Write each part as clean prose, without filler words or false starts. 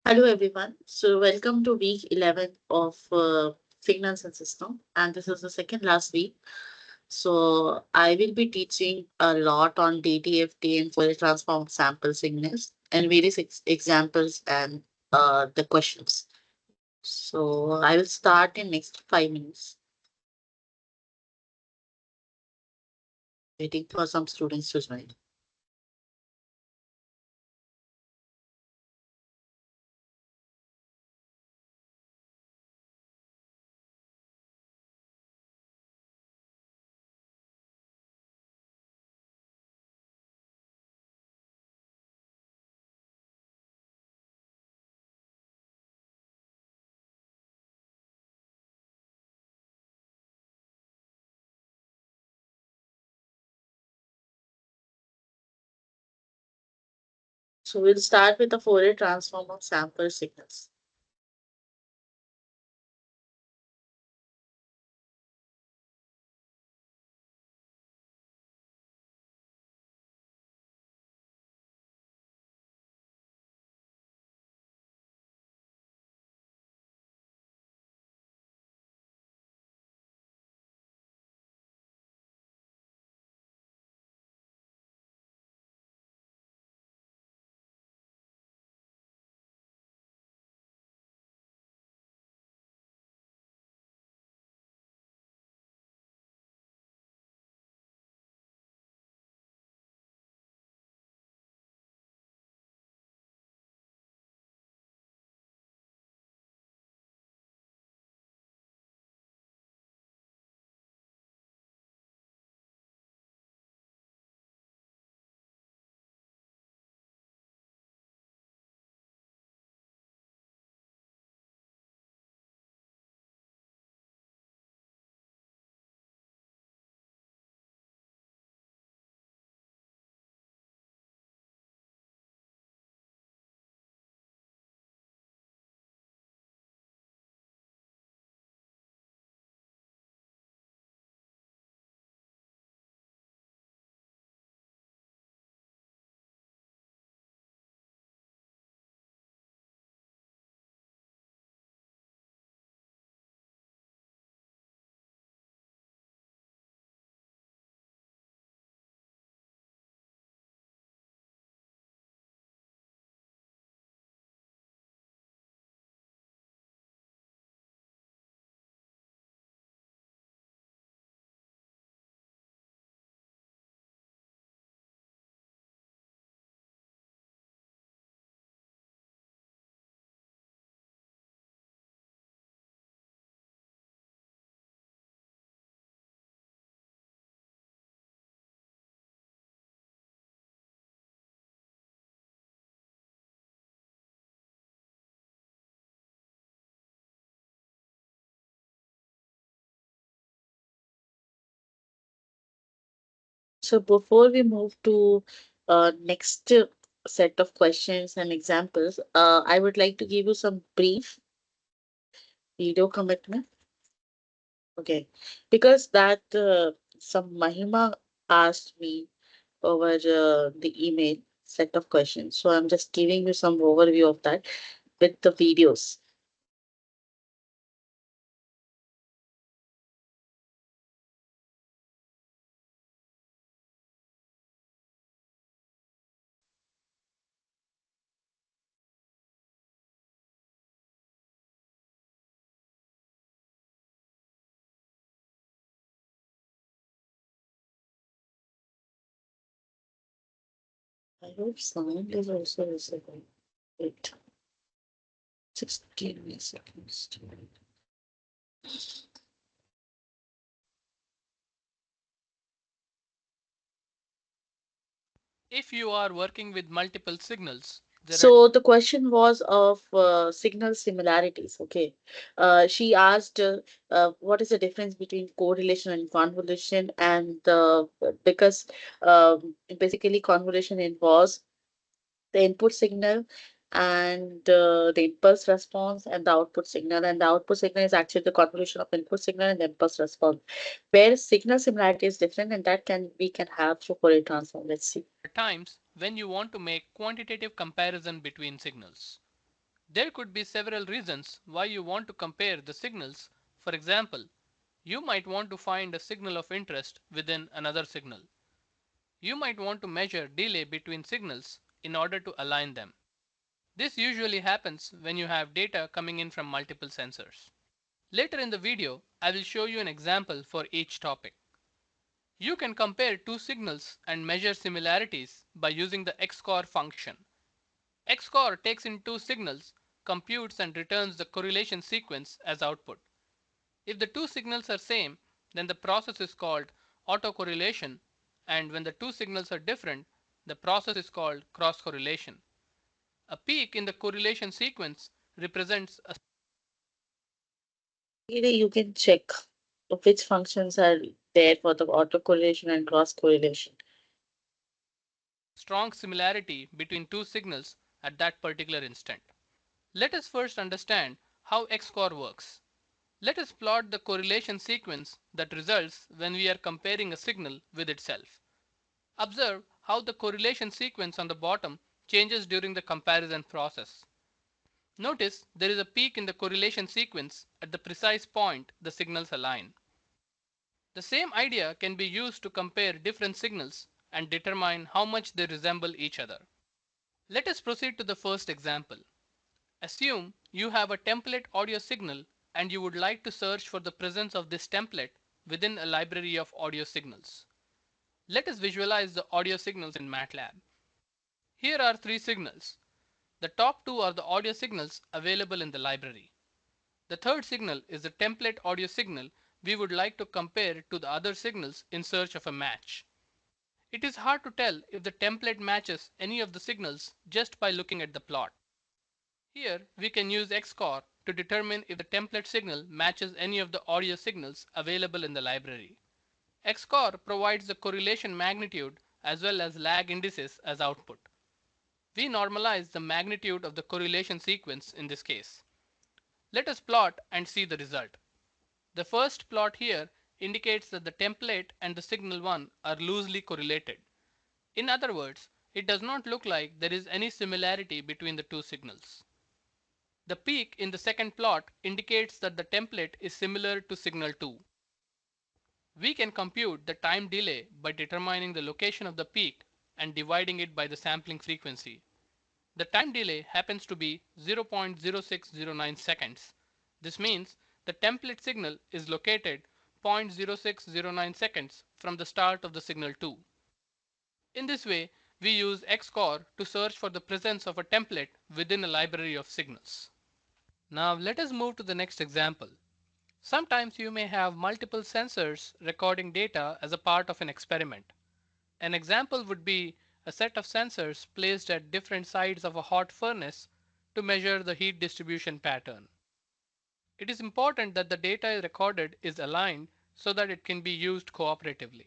Hello everyone. So welcome to week 11 of Signals and System, and this is the second last week. So I will be teaching a lot on DTFT and Fourier transform sample signals and various examples and the questions. So I will start in next 5 minutes. Waiting for some students to join. So we'll start with the Fourier transform of sample signals. So before we move to next set of questions and examples, I would like to give you some brief video commitment. Okay, because that some Mahima asked me over the email set of questions. So I'm just giving you some overview of that with the videos. I hope sound is also visible. Wait, just give me a second. If you are working with multiple signals, there are So the question was of signal similarities. Okay. She asked what is the difference between correlation and convolution, and because basically convolution involves the input signal and the impulse response and the output signal, and the output signal is actually the convolution of input signal and the impulse response. Where signal similarity is different, and that can we can have through Fourier transform. Let's see. times when you want to make quantitative comparison between signals. There could be several reasons why you want to compare the signals. For example, you might want to find a signal of interest within another signal. You might want to measure delay between signals in order to align them. This usually happens when you have data coming in from multiple sensors. Later in the video, I will show you an example for each topic. You can compare two signals and measure similarities by using the XCOR function. XCOR takes in two signals, computes and returns the correlation sequence as output. If the two signals are same, then the process is called autocorrelation, and when the two signals are different, the process is called cross-correlation. A peak in the correlation sequence represents a Either you can check which functions are there for the autocorrelation and cross correlation. strong similarity between two signals at that particular instant. Let us first understand how XCOR works. Let us plot the correlation sequence that results when we are comparing a signal with itself. Observe how the correlation sequence on the bottom changes during the comparison process. Notice there is a peak in the correlation sequence at the precise point the signals align. The same idea can be used to compare different signals and determine how much they resemble each other. Let us proceed to the first example. Assume you have a template audio signal and you would like to search for the presence of this template within a library of audio signals. Let us visualize the audio signals in MATLAB. Here are three signals. The top two are the audio signals available in the library. The third signal is the template audio signal we would like to compare to the other signals in search of a match. It is hard to tell if the template matches any of the signals just by looking at the plot. Here we can use XCOR to determine if the template signal matches any of the audio signals available in the library. XCOR provides the correlation magnitude as well as lag indices as output. We normalize the magnitude of the correlation sequence in this case. Let us plot and see the result. The first plot here indicates that the template and the signal 1 are loosely correlated. In other words, it does not look like there is any similarity between the two signals. The peak in the second plot indicates that the template is similar to signal 2. We can compute the time delay by determining the location of the peak and dividing it by the sampling frequency. The time delay happens to be 0.0609 seconds. This means the template signal is located 0.0609 seconds from the start of the signal 2. In this way, we use XCOR to search for the presence of a template within a library of signals. Now let us move to the next example. Sometimes you may have multiple sensors recording data as a part of an experiment. An example would be a set of sensors placed at different sides of a hot furnace to measure the heat distribution pattern. It is important that the data recorded is aligned so that it can be used cooperatively.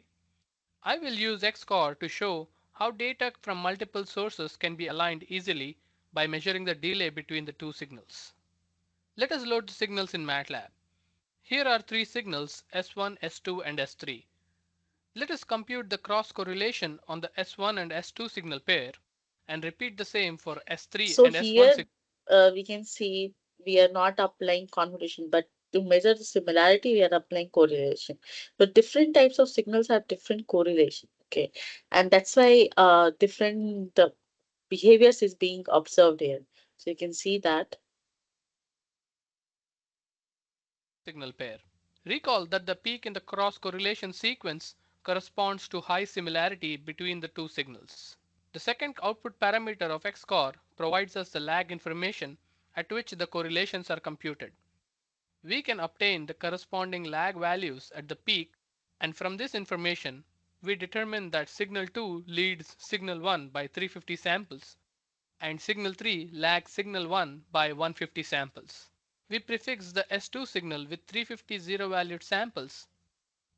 I will use XCOR to show how data from multiple sources can be aligned easily by measuring the delay between the two signals. Let us load the signals in MATLAB. Here are three signals S1, S2 and S3. Let us compute the cross correlation on the S1 and S2 signal pair and repeat the same for S3 So and S1 here signal. we can see we are not applying convolution, but to measure the similarity, we are applying correlation. But different types of signals have different correlation. Okay, and that's why different behaviors is being observed here. So you can see that. Signal pair. Recall that the peak in the cross correlation sequence corresponds to high similarity between the two signals. The second output parameter of XCOR provides us the lag information at which the correlations are computed. We can obtain the corresponding lag values at the peak, and from this information, we determine that signal 2 leads signal 1 by 350 samples and signal 3 lags signal 1 by 150 samples. We prefix the S2 signal with 350 zero-valued samples,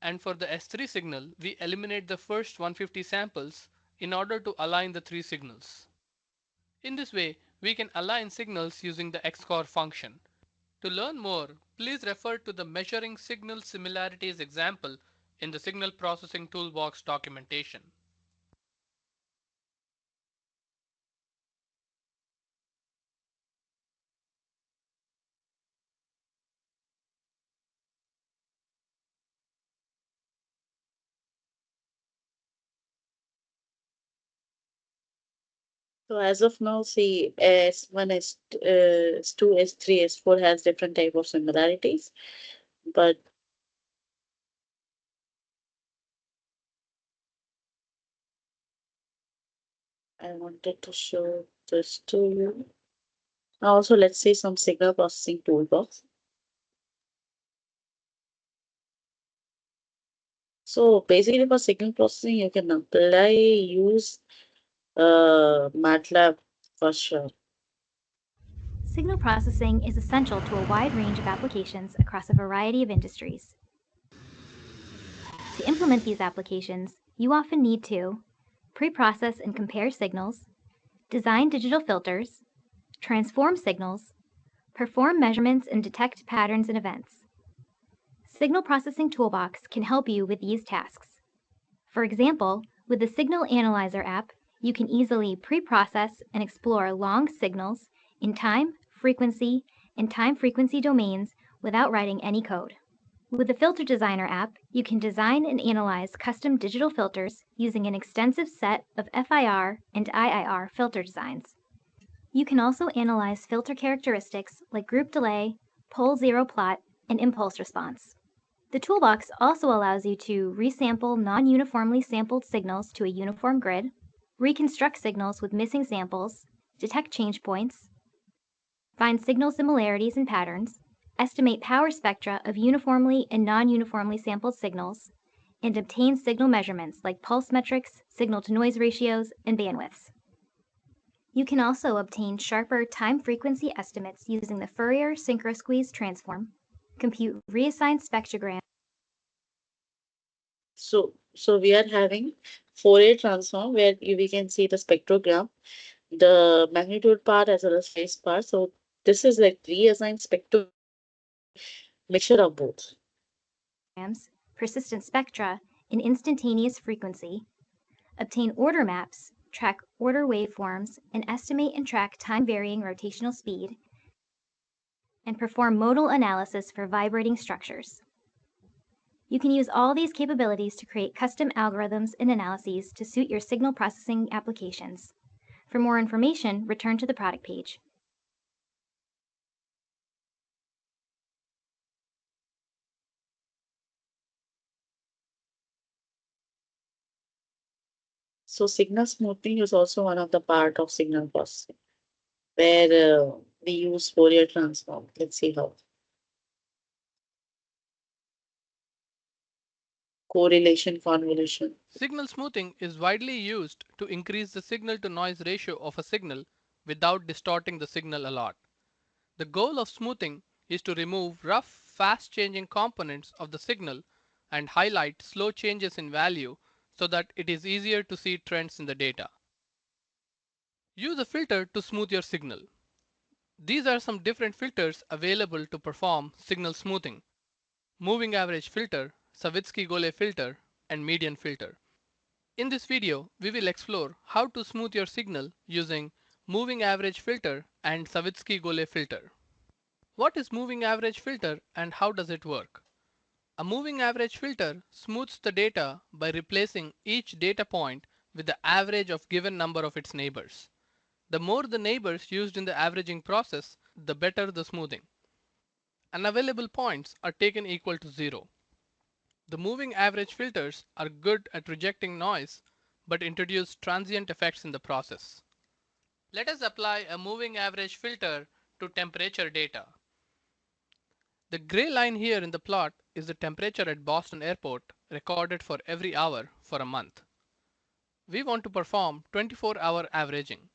and for the S3 signal, we eliminate the first 150 samples in order to align the three signals. In this way, we can align signals using the XCOR function. To learn more, please refer to the Measuring Signal Similarities example in the Signal Processing Toolbox documentation. So as of now, see, S1, S2, S3, S4 has different type of similarities, but I wanted to show this to you. Also, let's see some signal processing toolbox. So basically for signal processing, you can use MATLAB for sure. Signal processing is essential to a wide range of applications across a variety of industries. To implement these applications, you often need to pre-process and compare signals, design digital filters, transform signals, perform measurements and detect patterns and events. Signal Processing Toolbox can help you with these tasks. For example, with the Signal Analyzer app, you can easily pre-process and explore long signals in time, frequency, and time-frequency domains without writing any code. With the Filter Designer app, you can design and analyze custom digital filters using an extensive set of FIR and IIR filter designs. You can also analyze filter characteristics like group delay, pole zero plot, and impulse response. The toolbox also allows you to resample non-uniformly sampled signals to a uniform grid, reconstruct signals with missing samples, detect change points, find signal similarities and patterns, estimate power spectra of uniformly and non-uniformly sampled signals, and obtain signal measurements like pulse metrics, signal-to-noise ratios, and bandwidths. You can also obtain sharper time-frequency estimates using the Fourier synchrosqueeze transform, compute reassigned spectrograms. So we are having Fourier transform where we can see the spectrogram, the magnitude part as well as phase part. So this is like reassigned spectrogram where mixture of both. Persistent spectra, and instantaneous frequency, obtain order maps, track order waveforms, and estimate and track time-varying rotational speed, and perform modal analysis for vibrating structures. You can use all these capabilities to create custom algorithms and analyses to suit your signal processing applications. For more information, return to the product page. So signal smoothing is also one of the part of signal processing where we use Fourier transform. Let's see how. Correlation convolution. Signal smoothing is widely used to increase the signal to noise ratio of a signal without distorting the signal a lot. The goal of smoothing is to remove rough, fast changing components of the signal and highlight slow changes in value so that it is easier to see trends in the data. Use a filter to smooth your signal. These are some different filters available to perform signal smoothing: moving average filter, Savitsky-Golay filter, and median filter. In this video, we will explore how to smooth your signal using moving average filter and Savitsky-Golay filter. What is moving average filter and how does it work? A moving average filter smooths the data by replacing each data point with the average of given number of its neighbors. The more the neighbors used in the averaging process, the better the smoothing. Unavailable points are taken equal to 0. The moving average filters are good at rejecting noise but introduce transient effects in the process. Let us apply a moving average filter to temperature data. The gray line here in the plot is the temperature at Boston Airport recorded for every hour for a month. We want to perform 24-hour averaging.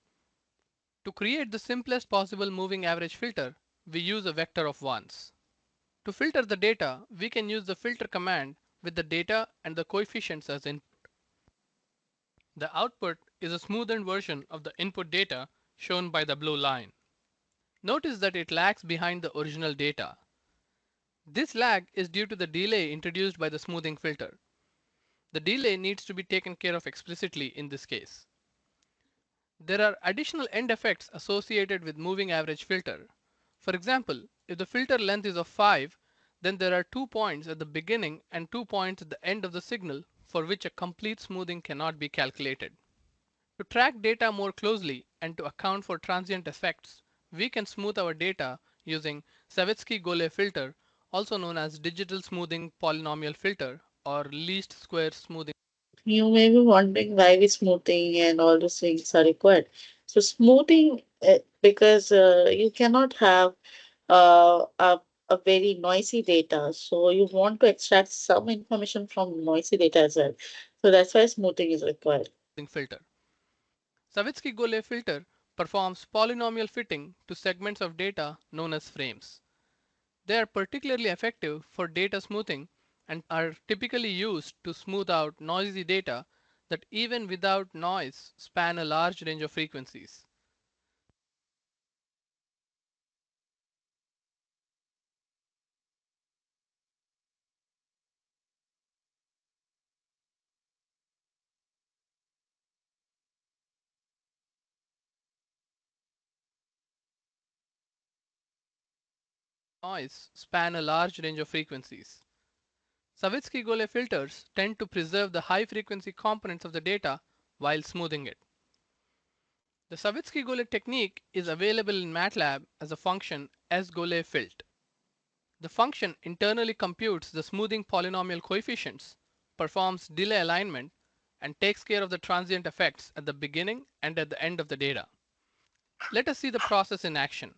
To create the simplest possible moving average filter, we use a vector of ones. To filter the data, we can use the filter command with the data and the coefficients as input. The output is a smoothened version of the input data shown by the blue line. Notice that it lags behind the original data. This lag is due to the delay introduced by the smoothing filter. The delay needs to be taken care of explicitly in this case. There are additional end effects associated with moving average filter. For example, if the filter length is of 5, then there are 2 points at the beginning and 2 points at the end of the signal for which a complete smoothing cannot be calculated. To track data more closely and to account for transient effects, we can smooth our data using Savitzky-Golay filter, also known as digital smoothing polynomial filter or least square smoothing. You may be wondering why we smoothing and all those things are required. So smoothing, because you cannot have a very noisy data. So you want to extract some information from noisy data as well. So that's why smoothing is required. filter. Savitzky-Golay filter performs polynomial fitting to segments of data known as frames. They are particularly effective for data smoothing and are typically used to smooth out noisy data that even without noise span a large range of frequencies. Noise span a large range of frequencies. Savitzky-Golay filters tend to preserve the high frequency components of the data while smoothing it. The Savitzky-Golay technique is available in MATLAB as a function sGolay-Filt. The function internally computes the smoothing polynomial coefficients, performs delay alignment, and takes care of the transient effects at the beginning and at the end of the data. Let us see the process in action.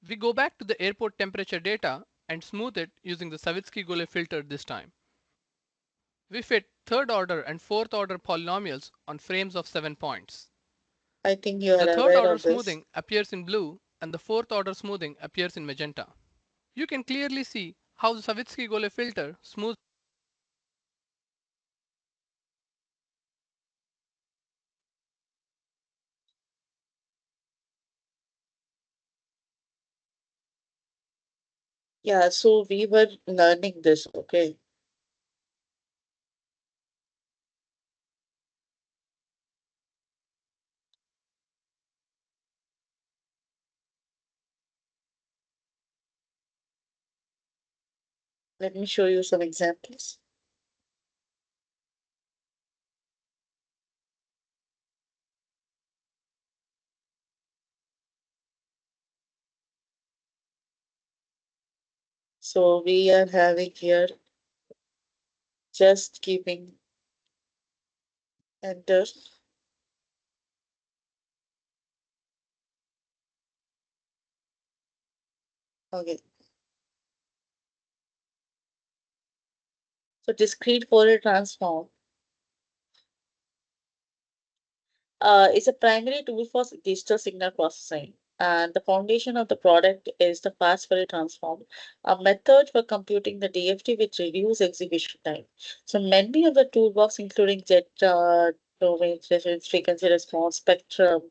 We go back to the airport temperature data and smooth it using the Savitzky-Golay filter this time. We fit third order and fourth order polynomials on frames of 7 points. I think you The are third aware order of this. smoothing appears in blue and the fourth order smoothing appears in magenta. You can clearly see how the Savitzky-Golay filter smooths. Yeah, so we were learning this, okay? Let me show you some examples. So we are having here just keeping enter. Okay. So discrete Fourier transform is a primary tool for digital signal processing. And the foundation of the product is the fast Fourier transform, a method for computing the DFT which reduces execution time. So many of the toolbox, including jet domain reference, frequency response, spectrum,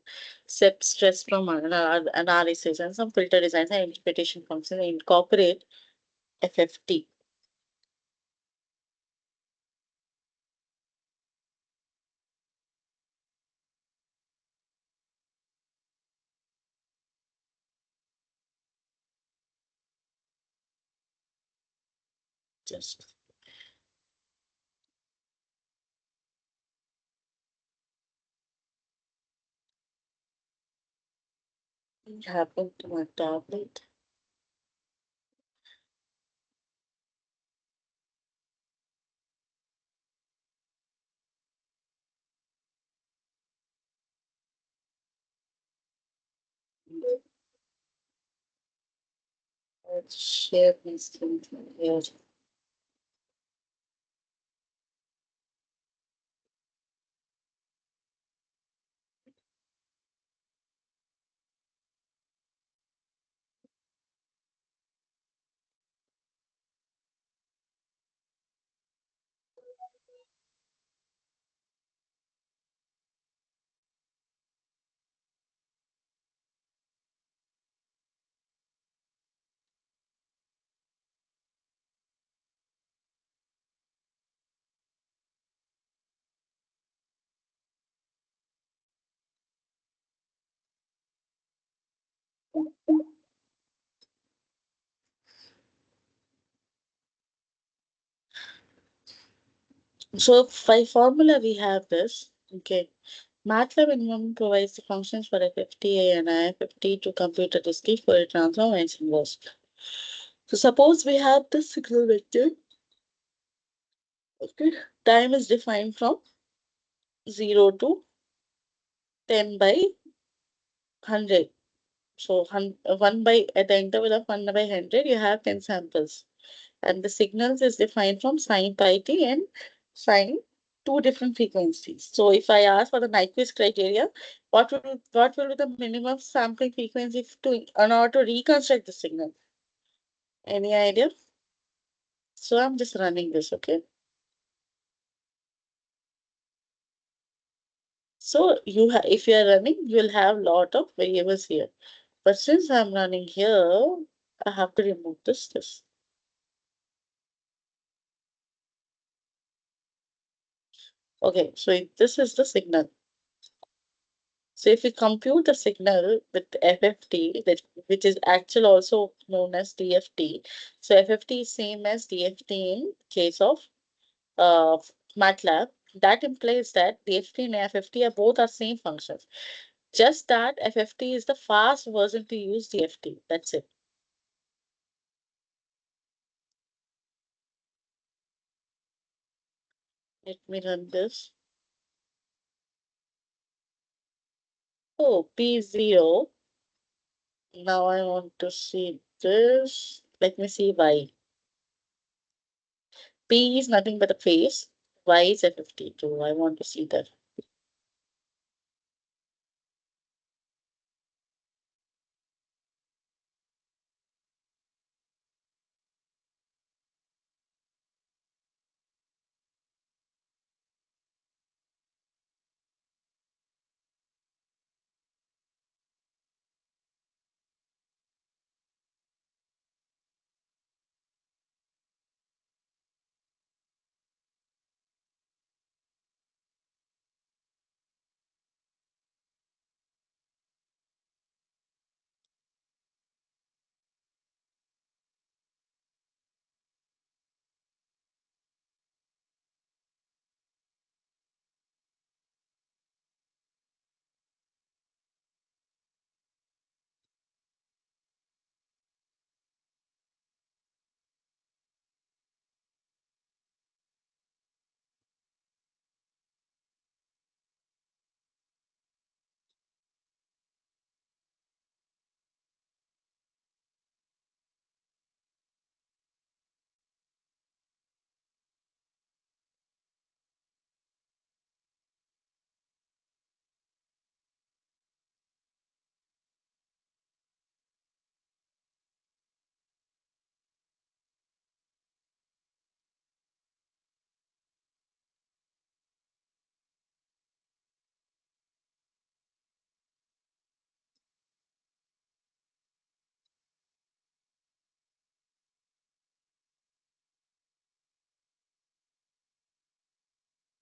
SEP stress from analysis, and some filter designs and interpretation functions incorporate FFT. Just what happened to my tablet. Let's share my screen here. So by formula we have this. Okay. MATLAB environment provides the functions for FFT and IFFT to compute a discrete Fourier transform and its inverse. So suppose we have this signal vector. Okay, time is defined from 0 to 10 by 100. So 1 by at the interval of 1 by 100, you have 10 samples. And the signals is defined from sin pi t and sin two different frequencies. So if I ask for the Nyquist criteria, what will be the minimum sampling frequency in order to reconstruct the signal? Any idea? So I'm just running this, okay? So if you are running, you will have lot of variables here. But since I'm running here, I have to remove this. Okay, so this is the signal. So if we compute the signal with FFT, which is actual also known as DFT. So FFT is same as DFT in case of uh, MATLAB. That implies that DFT and FFT are both are same functions. Just that FFT is the fast version to use DFT. That's it. Let me run this. Oh, P0. Now I want to see this. Let me see Y. P is nothing but a phase. Y is F52. I want to see that.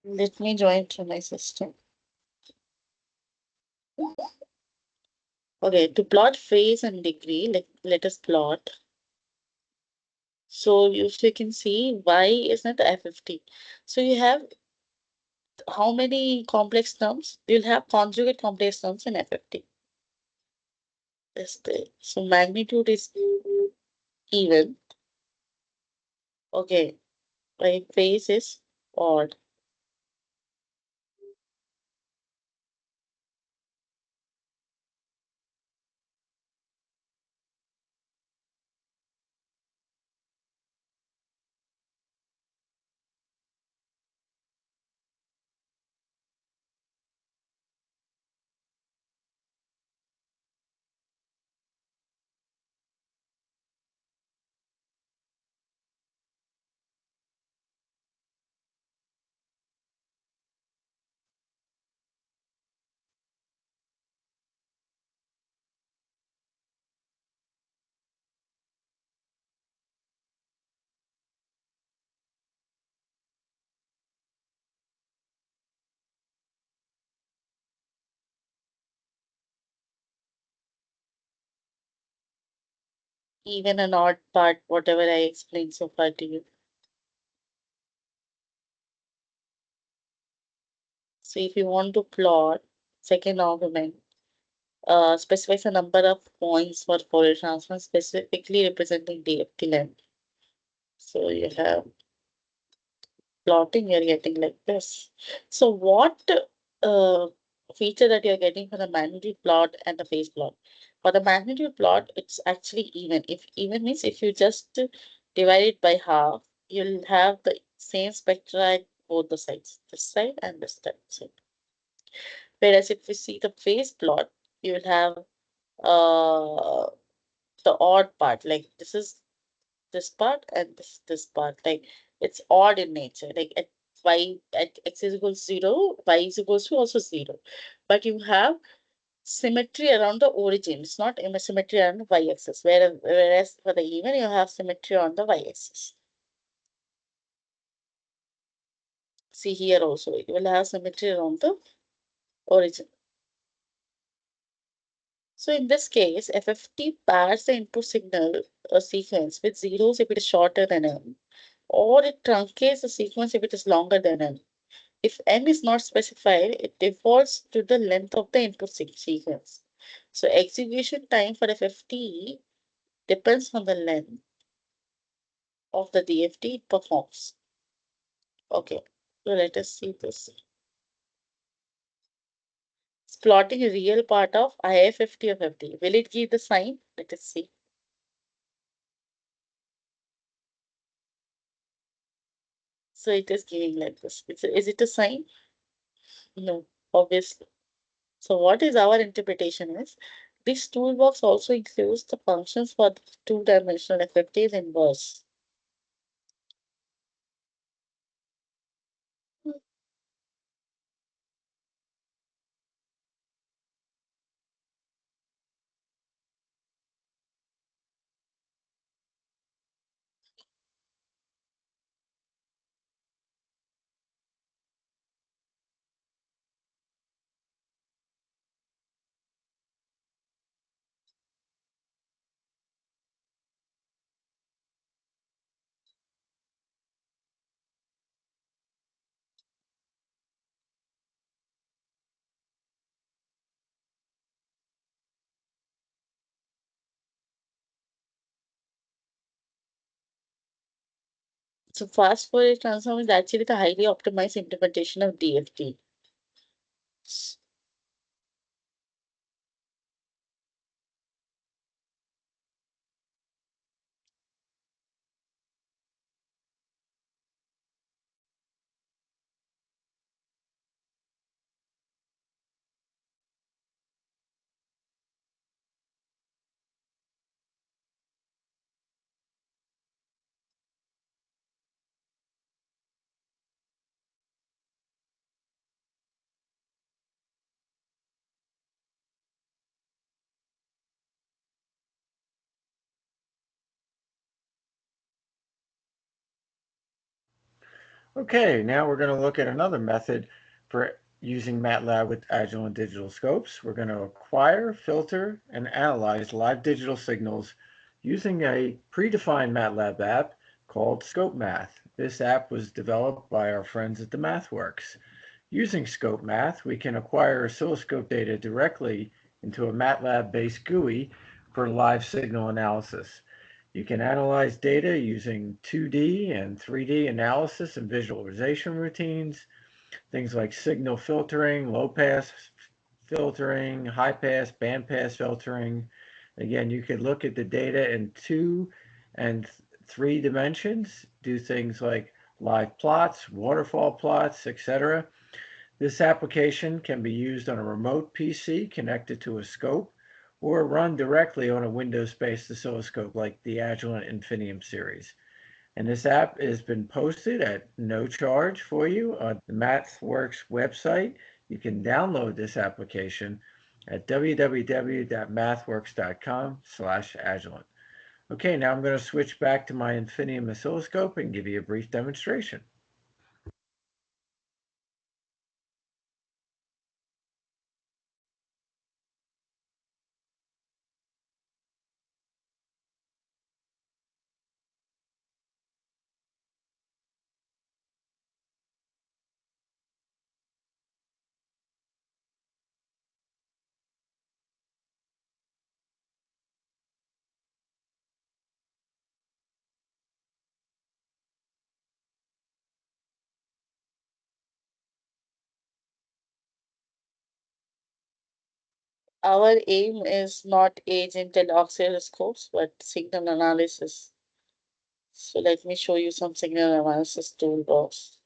Let me join to my system. Okay, to plot phase and degree, let us plot. So if you can see, Y is not F50. So you have how many complex terms? You'll have conjugate complex terms in F50. So magnitude is even. Okay, my phase is odd. Even an odd part, whatever I explained so far to you. So if you want to plot, Second argument specifies a number of points for Fourier transform specifically representing DFT length. So you have plotting, you're getting like this. So what uh, feature that you're getting for the magnitude plot and the phase plot? For the magnitude plot, it's actually even. If even means if you just divide it by half, you'll have the same spectra at both the sides, this side and this side. Whereas if we see the phase plot, you will have uh the odd part, like this part and this part, like it's odd in nature, like at y at x is equals 0, y is equals to also 0, but you have symmetry around the origin. It's not symmetry around the y-axis, whereas for the even you have symmetry on the y-axis. See here also you will have symmetry around the origin. So in this case, FFT pairs the input signal sequence with zeros if it is shorter than n, or it truncates the sequence if it is longer than n. If n is not specified, it defaults to the length of the input sequence. So execution time for FFT depends on the length of the DFT it performs. Okay, so let us see this. It's plotting a real part of IFFT of FFT. Will it give the sign? Let us see. So it is giving like this. Is it a sign? No, obviously. So what is our interpretation is, this toolbox also includes the functions for the two-dimensional FFTs inverse. So fast Fourier transform is actually the highly optimized implementation of DFT. Okay, now we're going to look at another method for using MATLAB with Agilent digital scopes. We're going to acquire, filter, and analyze live digital signals using a predefined MATLAB app called Scope Math. This app was developed by our friends at the MathWorks. Using Scope Math, we can acquire oscilloscope data directly into a MATLAB-based GUI for live signal analysis. You can analyze data using 2D and 3D analysis and visualization routines, things like signal filtering, low pass filtering, high pass, band pass filtering. Again, you could look at the data in 2 and 3 dimensions, do things like live plots, waterfall plots, etc. This application can be used on a remote PC connected to a scope or run directly on a Windows-based oscilloscope like the Agilent Infinium series. And this app has been posted at no charge for you on the MathWorks website. You can download this application at www.mathworks.com/Agilent. Okay, now I'm going to switch back to my Infinium oscilloscope and give you a brief demonstration. Our aim is not age-intel oscilloscopes, but signal analysis. So let me show you some signal analysis toolbox.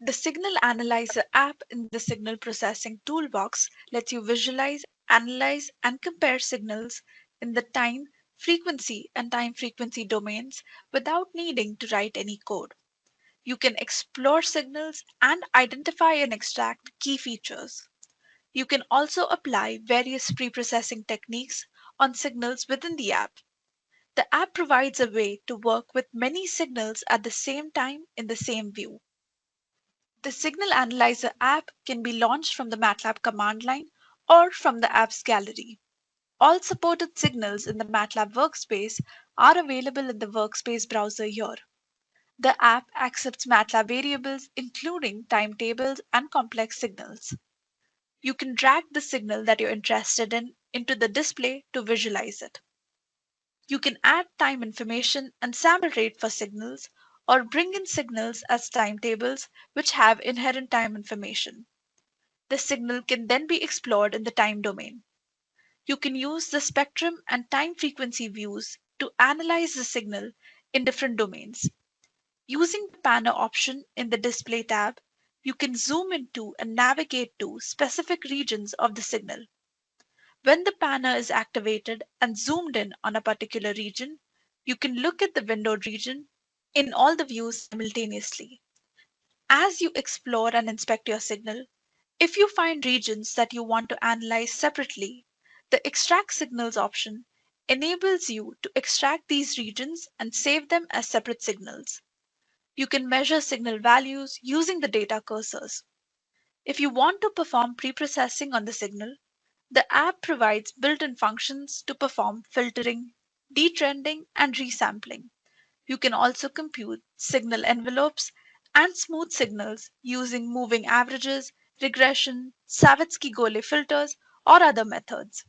The Signal Analyzer app in the Signal Processing Toolbox lets you visualize, analyze, and compare signals in the time, frequency, and time frequency domains without needing to write any code. You can explore signals and identify and extract key features. You can also apply various preprocessing techniques on signals within the app. The app provides a way to work with many signals at the same time in the same view. The Signal Analyzer app can be launched from the MATLAB command line or from the app's gallery. All supported signals in the MATLAB workspace are available in the workspace browser here. The app accepts MATLAB variables, including timetables and complex signals. You can drag the signal that you're interested in into the display to visualize it. You can add time information and sample rate for signals, or bring in signals as timetables which have inherent time information. The signal can then be explored in the time domain. You can use the spectrum and time frequency views to analyze the signal in different domains. Using the panner option in the Display tab, you can zoom into and navigate to specific regions of the signal. When the panner is activated and zoomed in on a particular region, you can look at the windowed region in all the views simultaneously. As you explore and inspect your signal, if you find regions that you want to analyze separately, the Extract Signals option enables you to extract these regions and save them as separate signals. You can measure signal values using the data cursors. If you want to perform preprocessing on the signal, the app provides built-in functions to perform filtering, detrending, and resampling. You can also compute signal envelopes and smooth signals using moving averages, regression, Savitzky-Golay filters, or other methods.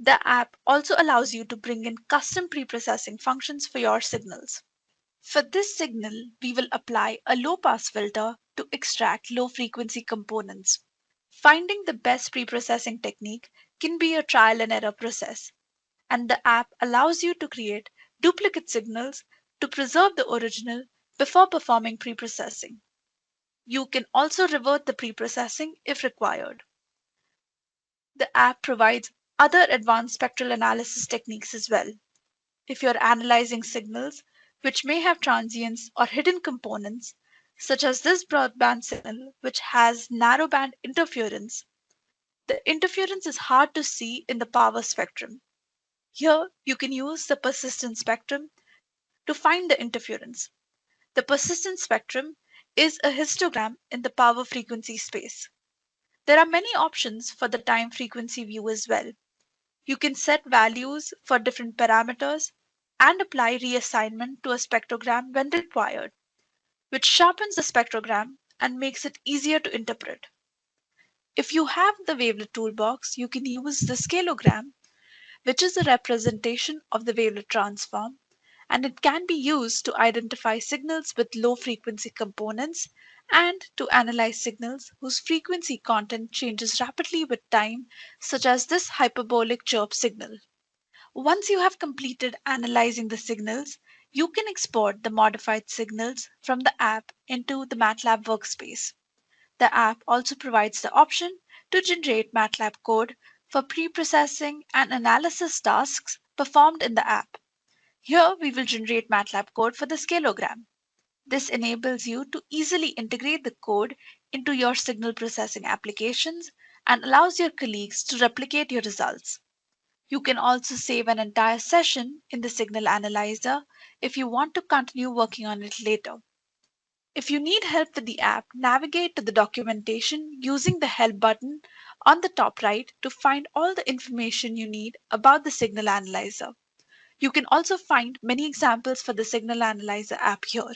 The app also allows you to bring in custom preprocessing functions for your signals. For this signal, we will apply a low-pass filter to extract low-frequency components. Finding the best preprocessing technique can be a trial and error process, and the app allows you to create duplicate signals to preserve the original before performing preprocessing. You can also revert the preprocessing if required. The app provides other advanced spectral analysis techniques as well. If you're analyzing signals which may have transients or hidden components, such as this broadband signal which has narrowband interference, the interference is hard to see in the power spectrum. Here, you can use the persistence spectrum to find the interference. The persistence spectrum is a histogram in the power frequency space. There are many options for the time frequency view as well. You can set values for different parameters and apply reassignment to a spectrogram when required, which sharpens the spectrogram and makes it easier to interpret. If you have the wavelet toolbox, you can use the scaleogram, which is a representation of the wavelet transform, and it can be used to identify signals with low frequency components and to analyze signals whose frequency content changes rapidly with time, such as this hyperbolic chirp signal. Once you have completed analyzing the signals, you can export the modified signals from the app into the MATLAB workspace. The app also provides the option to generate MATLAB code for pre-processing and analysis tasks performed in the app. Here we will generate MATLAB code for the scaleogram. This enables you to easily integrate the code into your signal processing applications and allows your colleagues to replicate your results. You can also save an entire session in the Signal Analyzer if you want to continue working on it later. If you need help with the app, navigate to the documentation using the Help button on the top right to find all the information you need about the Signal Analyzer. You can also find many examples for the Signal Analyzer app here.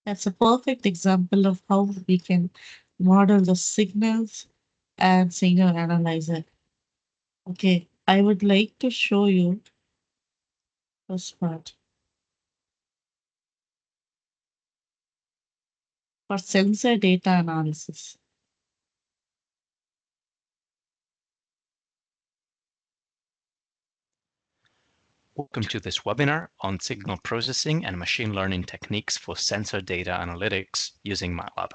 That's a perfect example of how we can model the signals and signal analyzer. Okay, I would like to show you this part. For sensor data analysis. Welcome to this webinar on signal processing and machine learning techniques for sensor data analytics using MATLAB.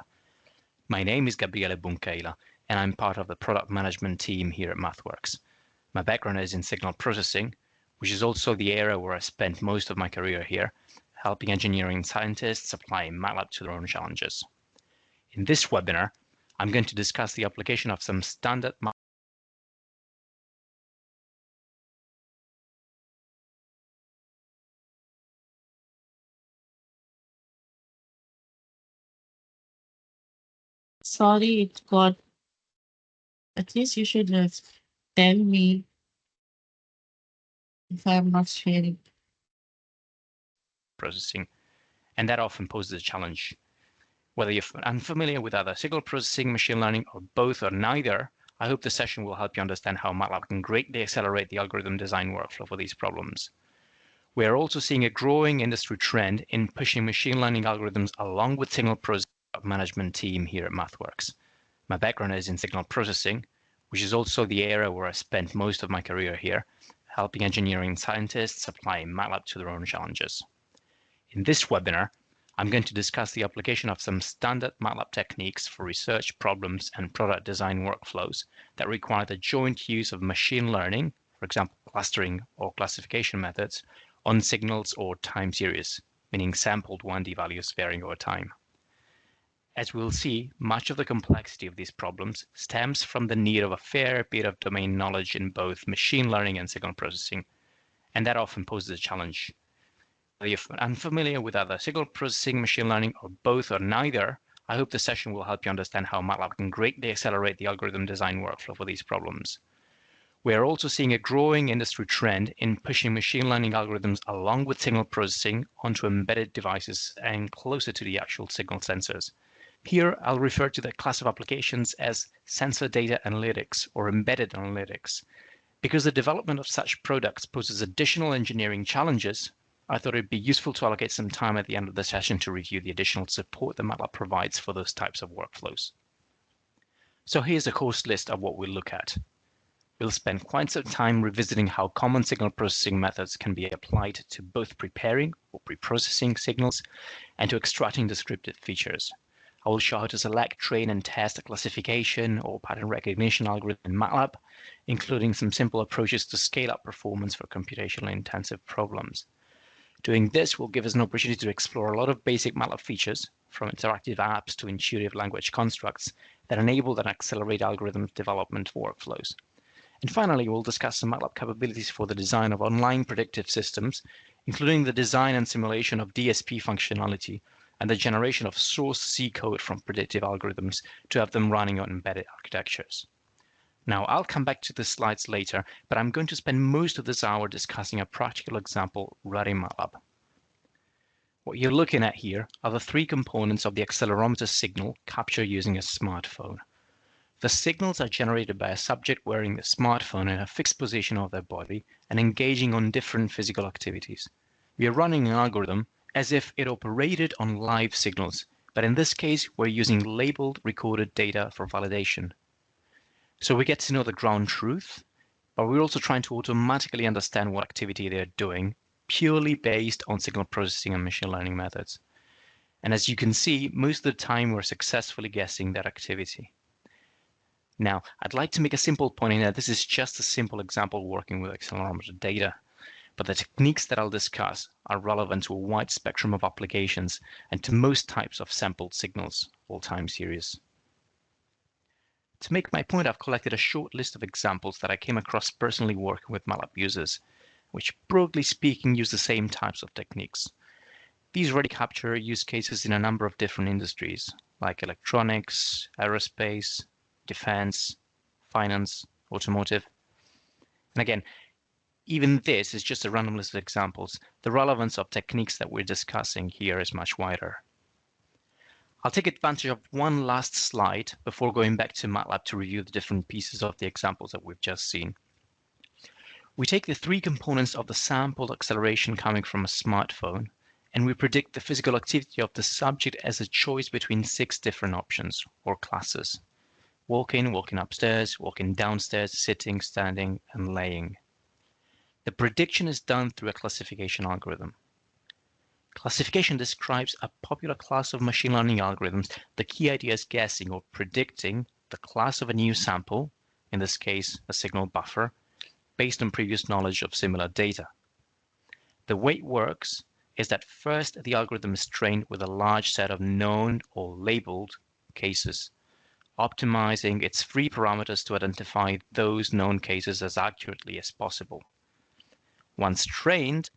My name is Gabriele Buncaila, and I'm part of the product management team here at MathWorks. My background is in signal processing, which is also the area where I spent most of my career here, helping engineering scientists apply MATLAB to their own challenges. In this webinar, I'm going to discuss the application of some standard MATLAB. Sorry, it got. At least you should tell me if I'm not sharing. Processing, and that often poses a challenge. Whether you're unfamiliar with either signal processing, machine learning, or both or neither, I hope this session will help you understand how MATLAB can greatly accelerate the algorithm design workflow for these problems. We are also seeing a growing industry trend in pushing machine learning algorithms along with signal processing management team here at MathWorks. My background is in signal processing, which is also the area where I spent most of my career here, helping engineering scientists apply MATLAB to their own challenges. In this webinar, I'm going to discuss the application of some standard MATLAB techniques for research problems and product design workflows that require the joint use of machine learning, for example, clustering or classification methods, on signals or time series, meaning sampled 1D values varying over time. As we'll see, much of the complexity of these problems stems from the need of a fair bit of domain knowledge in both machine learning and signal processing, and that often poses a challenge. Whether you're unfamiliar with either signal processing, machine learning, or both or neither, I hope this session will help you understand how MATLAB can greatly accelerate the algorithm design workflow for these problems. We are also seeing a growing industry trend in pushing machine learning algorithms along with signal processing onto embedded devices and closer to the actual signal sensors. Here, I'll refer to the class of applications as sensor data analytics or embedded analytics. Because the development of such products poses additional engineering challenges, I thought it'd be useful to allocate some time at the end of the session to review the additional support that MATLAB provides for those types of workflows. So here's a course list of what we'll look at. We'll spend quite some time revisiting how common signal processing methods can be applied to both preparing or pre-processing signals and to extracting descriptive features. I will show how to select, train, and test a classification or pattern recognition algorithm in MATLAB, including some simple approaches to scale up performance for computationally intensive problems. Doing this will give us an opportunity to explore a lot of basic MATLAB features, from interactive apps to intuitive language constructs, that enable and accelerate algorithm development workflows. And finally, we'll discuss some MATLAB capabilities for the design of online predictive systems, including the design and simulation of DSP functionality and the generation of source C code from predictive algorithms to have them running on embedded architectures. Now, I'll come back to the slides later, but I'm going to spend most of this hour discussing a practical example running MATLAB. What you're looking at here are the three components of the accelerometer signal captured using a smartphone. The signals are generated by a subject wearing the smartphone in a fixed position of their body and engaging on different physical activities. We are running an algorithm as if it operated on live signals, but in this case, we're using labeled recorded data for validation. So we get to know the ground truth, but we're also trying to automatically understand what activity they're doing, purely based on signal processing and machine learning methods. And as you can see, most of the time we're successfully guessing that activity. Now, I'd like to make a simple point in that this is just a simple example working with accelerometer data, but the techniques that I'll discuss are relevant to a wide spectrum of applications and to most types of sampled signals or time series. To make my point, I've collected a short list of examples that I came across personally working with MATLAB users, which broadly speaking use the same types of techniques. These already capture use cases in a number of different industries, like electronics, aerospace, defense, finance, automotive. And again, even this is just a random list of examples. The relevance of techniques that we're discussing here is much wider. I'll take advantage of one last slide before going back to MATLAB to review the different pieces of the examples that we've just seen. We take the three components of the sampled acceleration coming from a smartphone, and we predict the physical activity of the subject as a choice between 6 different options or classes: walking, walking upstairs, walking downstairs, sitting, standing, and laying. The prediction is done through a classification algorithm. Classification describes a popular class of machine learning algorithms. The key idea is guessing or predicting the class of a new sample, in this case a signal buffer, based on previous knowledge of similar data. The way it works is that first the algorithm is trained with a large set of known or labeled cases, optimizing its free parameters to identify those known cases as accurately as possible. Once trained,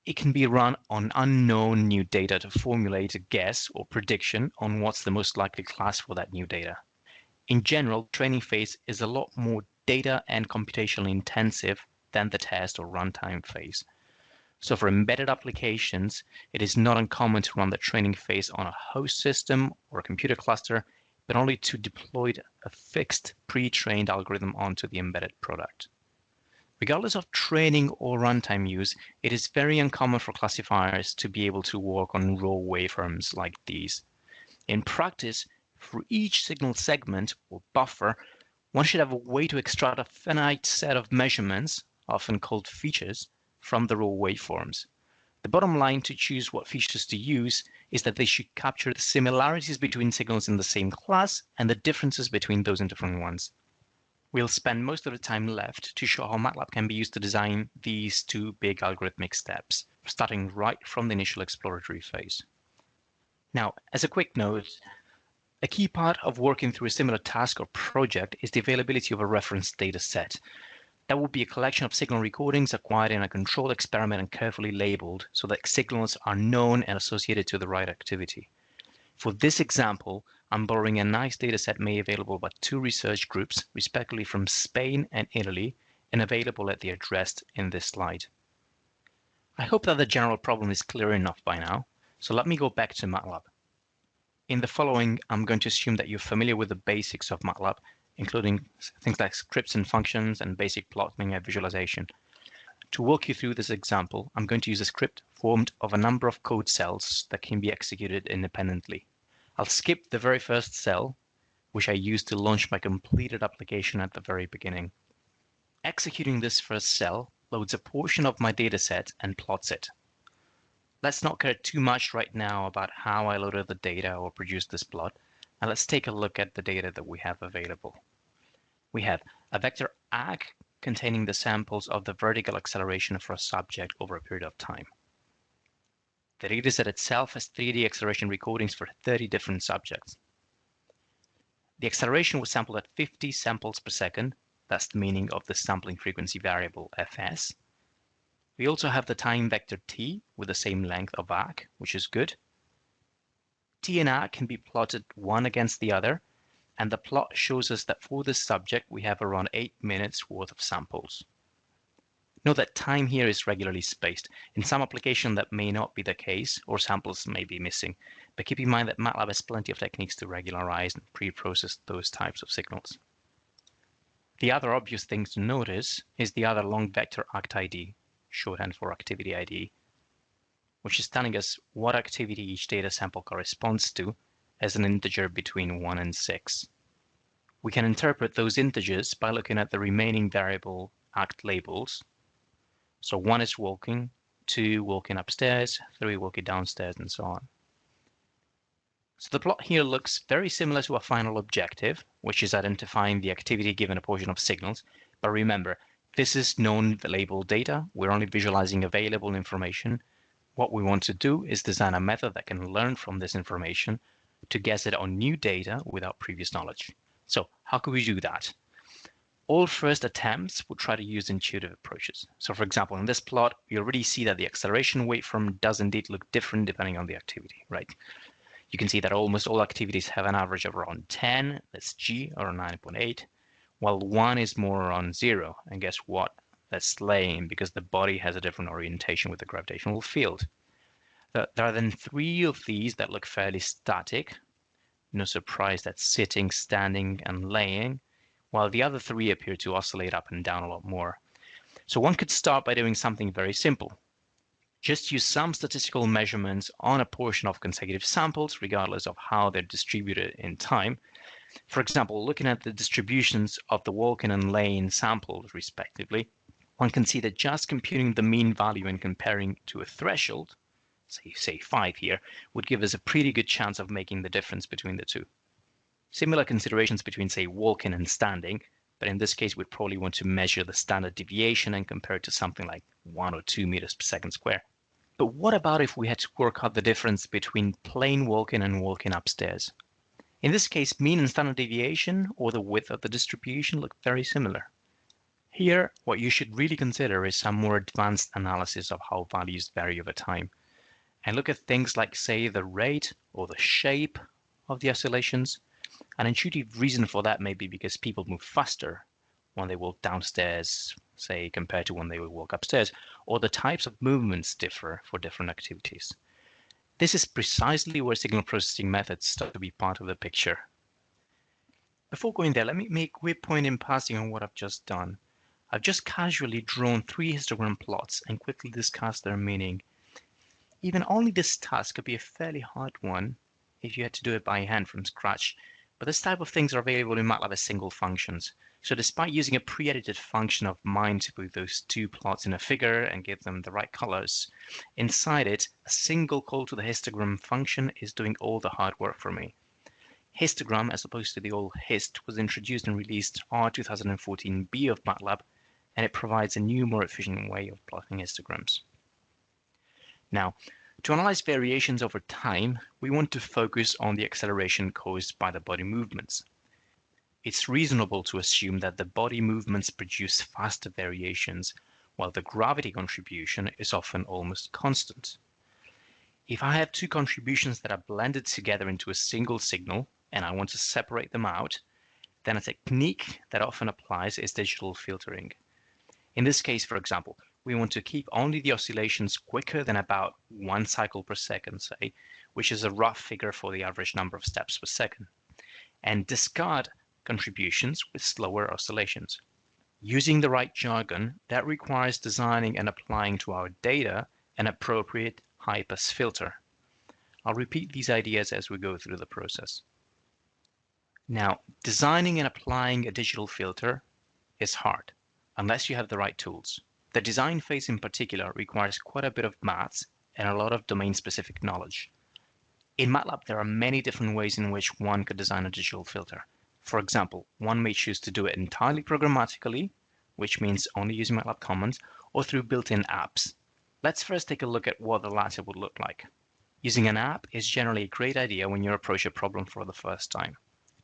it can be run on unknown new data to formulate a guess or prediction on what's the most likely class for that new data. In general, the training phase is a lot more data and computationally intensive than the test or runtime phase. So for embedded applications, it is not uncommon to run the training phase on a host system or a computer cluster, but only to deploy a fixed pre-trained algorithm onto the embedded product. Regardless of training or runtime use, it is very uncommon for classifiers to be able to work on raw waveforms like these. In practice, for each signal segment or buffer, one should have a way to extract a finite set of measurements, often called features, from the raw waveforms. The bottom line to choose what features to use is that they should capture the similarities between signals in the same class and the differences between those in different ones. We'll spend most of the time left to show how MATLAB can be used to design these two big algorithmic steps, starting right from the initial exploratory phase. Now, as a quick note, a key part of working through a similar task or project is the availability of a reference data set. That will be a collection of signal recordings acquired in a controlled experiment and carefully labeled so that signals are known and associated to the right activity. For this example, I'm borrowing a nice dataset made available by 2 research groups, respectively from Spain and Italy, and available at the address in this slide. I hope that the general problem is clear enough by now, so let me go back to MATLAB. In the following, I'm going to assume that you're familiar with the basics of MATLAB, including things like scripts and functions and basic plotting and visualization. To walk you through this example, I'm going to use a script formed of a number of code cells that can be executed independently. I'll skip the very first cell, which I used to launch my completed application at the very beginning. Executing this first cell loads a portion of my dataset and plots it. Let's not care too much right now about how I loaded the data or produced this plot, and let's take a look at the data that we have available. We have a vector ag containing the samples of the vertical acceleration for a subject over a period of time. The dataset itself has 3D acceleration recordings for 30 different subjects. The acceleration was sampled at 50 samples per second. That's the meaning of the sampling frequency variable fs. We also have the time vector t with the same length of arc, which is good. T and arc can be plotted one against the other, and the plot shows us that for this subject we have around 8 minutes worth of samples. Note that time here is regularly spaced. In some application that may not be the case, or samples may be missing, but keep in mind that MATLAB has plenty of techniques to regularize and pre-process those types of signals. The other obvious thing to notice is the other long vector act ID, shorthand for activity ID, which is telling us what activity each data sample corresponds to as an integer between 1 and 6. We can interpret those integers by looking at the remaining variable act labels. So 1 is walking, 2 walking upstairs, 3 walking downstairs, and so on. So the plot here looks very similar to a final objective, which is identifying the activity given a portion of signals. But remember, this is known labeled data. We're only visualizing available information. What we want to do is design a method that can learn from this information to guess it on new data without previous knowledge. So how could we do that? All first attempts would try to use intuitive approaches. So for example, in this plot, we already see that the acceleration waveform does indeed look different depending on the activity, right? You can see that almost all activities have an average of around 10, that's G, or 9.8, while 1 is more around 0. And guess what? That's lame because the body has a different orientation with the gravitational field. There are then 3 of these that look fairly static. No surprise that sitting, standing, and laying, while the other 3 appear to oscillate up and down a lot more. So one could start by doing something very simple. Just use some statistical measurements on a portion of consecutive samples, regardless of how they're distributed in time. For example, looking at the distributions of the walking and laying samples, respectively, one can see that just computing the mean value and comparing to a threshold, say 5 here, would give us a pretty good chance of making the difference between the two. Similar considerations between, say, walking and standing, but in this case, we'd probably want to measure the standard deviation and compare it to something like 1 or 2 meters per second square. But what about if we had to work out the difference between plain walking and walking upstairs? In this case, mean and standard deviation, or the width of the distribution, look very similar. Here, what you should really consider is some more advanced analysis of how values vary over time, and look at things like, say, the rate or the shape of the oscillations. An intuitive reason for that may be because people move faster when they walk downstairs, say, compared to when they would walk upstairs, or the types of movements differ for different activities. This is precisely where signal processing methods start to be part of the picture. Before going there, let me make a quick point in passing on what I've just done. I've just casually drawn 3 histogram plots and quickly discussed their meaning. Even only this task could be a fairly hard one if you had to do it by hand from scratch, but this type of things are available in MATLAB as single functions. So despite using a pre-edited function of mine to put those 2 plots in a figure and give them the right colors, inside it, a single call to the histogram function is doing all the hard work for me. Histogram, as opposed to the old hist, was introduced and released R 2014b of MATLAB, and it provides a new, more efficient way of plotting histograms. Now, to analyze variations over time, we want to focus on the acceleration caused by the body movements. It's reasonable to assume that the body movements produce faster variations, while the gravity contribution is often almost constant. If I have 2 contributions that are blended together into a single signal, and I want to separate them out, then a technique that often applies is digital filtering. In this case, for example, we want to keep only the oscillations quicker than about 1 cycle per second, say, which is a rough figure for the average number of steps per second, and discard contributions with slower oscillations. Using the right jargon, that requires designing and applying to our data an appropriate high-pass filter. I'll repeat these ideas as we go through the process. Now, designing and applying a digital filter is hard, unless you have the right tools. The design phase in particular requires quite a bit of maths and a lot of domain-specific knowledge. In MATLAB, there are many different ways in which one could design a digital filter. For example, one may choose to do it entirely programmatically, which means only using MATLAB commands, or through built-in apps. Let's first take a look at what the latter would look like. Using an app is generally a great idea when you approach a problem for the first time.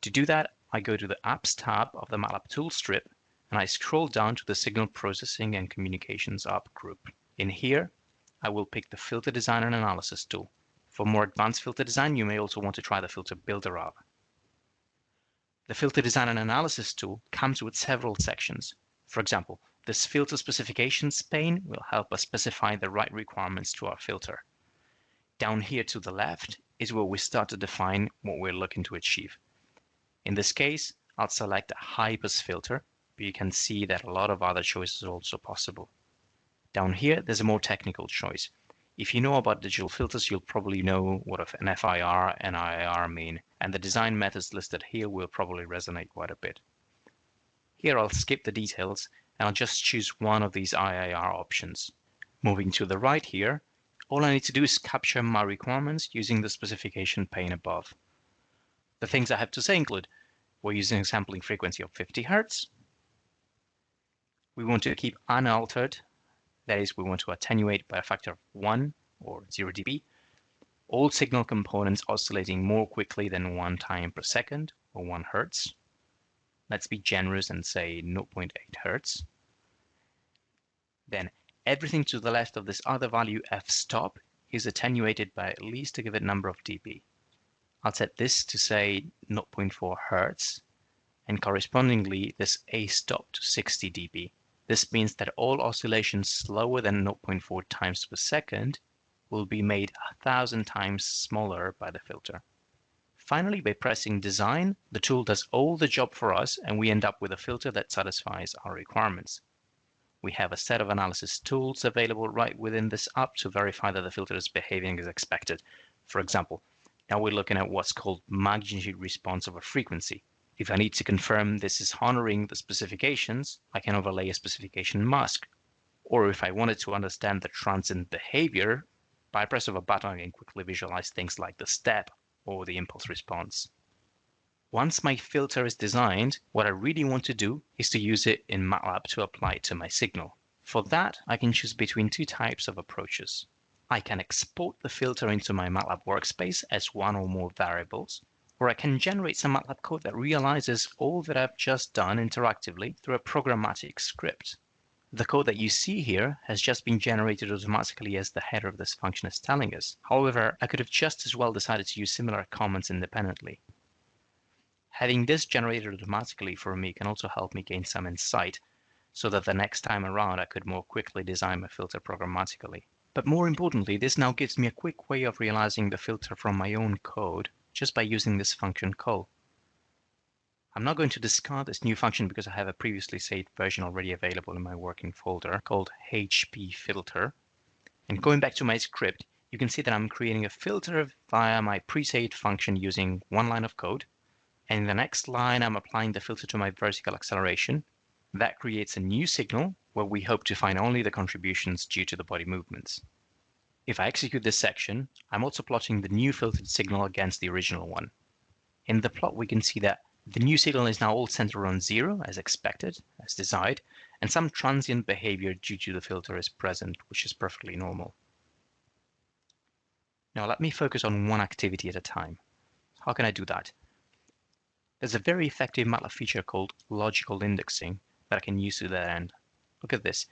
To do that, I go to the Apps tab of the MATLAB tool strip, and I scroll down to the Signal Processing and Communications app group. In here, I will pick the Filter Design and Analysis tool. For more advanced filter design, you may also want to try the Filter Builder app. The Filter Design and Analysis tool comes with several sections. For example, this Filter Specifications pane will help us specify the right requirements to our filter. Down here to the left is where we start to define what we're looking to achieve. In this case, I'll select a high-pass filter, but you can see that a lot of other choices are also possible. Down here, there's a more technical choice. If you know about digital filters, you'll probably know what an FIR and IIR mean, and the design methods listed here will probably resonate quite a bit. Here I'll skip the details, and I'll just choose one of these IIR options. Moving to the right here, all I need to do is capture my requirements using the specification pane above. The things I have to say include, we're using a sampling frequency of 50 Hz. We want to keep unaltered, that is, we want to attenuate by a factor of 1 or 0 dB, all signal components oscillating more quickly than 1 time per second or 1 Hz. Let's be generous and say 0.8 Hz. Then everything to the left of this other value f-stop is attenuated by at least a given number of dB. I'll set this to say 0.4 Hz, and correspondingly this a-stop to 60 dB. This means that all oscillations slower than 0.4 times per second will be made 1,000 times smaller by the filter. Finally, by pressing Design, the tool does all the job for us and we end up with a filter that satisfies our requirements. We have a set of analysis tools available right within this app to verify that the filter is behaving as expected. For example, now we're looking at what's called magnitude response over frequency. If I need to confirm this is honoring the specifications, I can overlay a specification mask. Or if I wanted to understand the transient behavior, by press of a button I can quickly visualize things like the step or the impulse response. Once my filter is designed, what I really want to do is to use it in MATLAB to apply it to my signal. For that, I can choose between two types of approaches. I can export the filter into my MATLAB workspace as one or more variables, or I can generate some MATLAB code that realizes all that I've just done interactively through a programmatic script. The code that you see here has just been generated automatically as the header of this function is telling us. However, I could have just as well decided to use similar comments independently. Having this generated automatically for me can also help me gain some insight, so that the next time around I could more quickly design my filter programmatically. But more importantly, this now gives me a quick way of realizing the filter from my own code just by using this function call. I'm not going to discard this new function because I have a previously saved version already available in my working folder called hpFilter. And going back to my script, you can see that I'm creating a filter via my pre-saved function using one line of code. And in the next line, I'm applying the filter to my vertical acceleration. That creates a new signal where we hope to find only the contributions due to the body movements. If I execute this section, I'm also plotting the new filtered signal against the original one. In the plot, we can see that the new signal is now all centered on 0 as expected, as desired, and some transient behavior due to the filter is present, which is perfectly normal. Now let me focus on one activity at a time. How can I do that? There's a very effective MATLAB feature called logical indexing that I can use to that end. Look at this.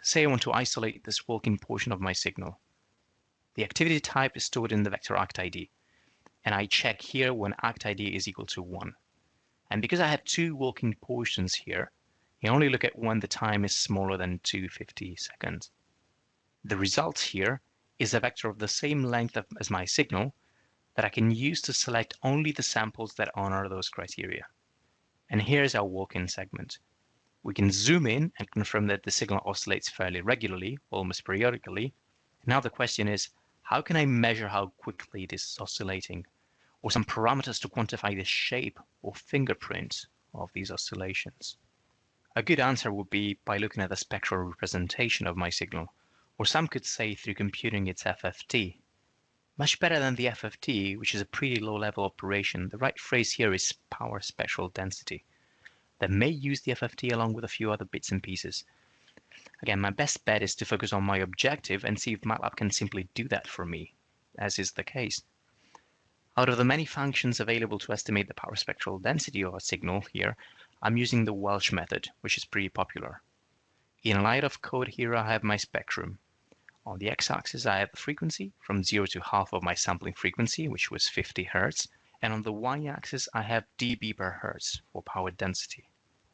Say I want to isolate this walking portion of my signal. The activity type is stored in the vector ActID, and I check here when ActID is equal to 1. And because I have two walking portions here, I only look at when the time is smaller than 250 seconds. The result here is a vector of the same length as my signal that I can use to select only the samples that honor those criteria. And here's our walk-in segment. We can zoom in and confirm that the signal oscillates fairly regularly, almost periodically. Now the question is, how can I measure how quickly it is oscillating? Or some parameters to quantify the shape or fingerprint of these oscillations? A good answer would be by looking at the spectral representation of my signal, or some could say through computing its FFT. Much better than the FFT, which is a pretty low-level operation, the right phrase here is power spectral density. That may use the FFT along with a few other bits and pieces. Again, my best bet is to focus on my objective and see if MATLAB can simply do that for me, as is the case. Out of the many functions available to estimate the power spectral density of a signal here, I'm using the Welsh method, which is pretty popular. In a line of code here, I have my spectrum. On the x-axis, I have the frequency from 0 to half of my sampling frequency, which was 50 Hz. And on the y-axis, I have dB per Hertz for power density.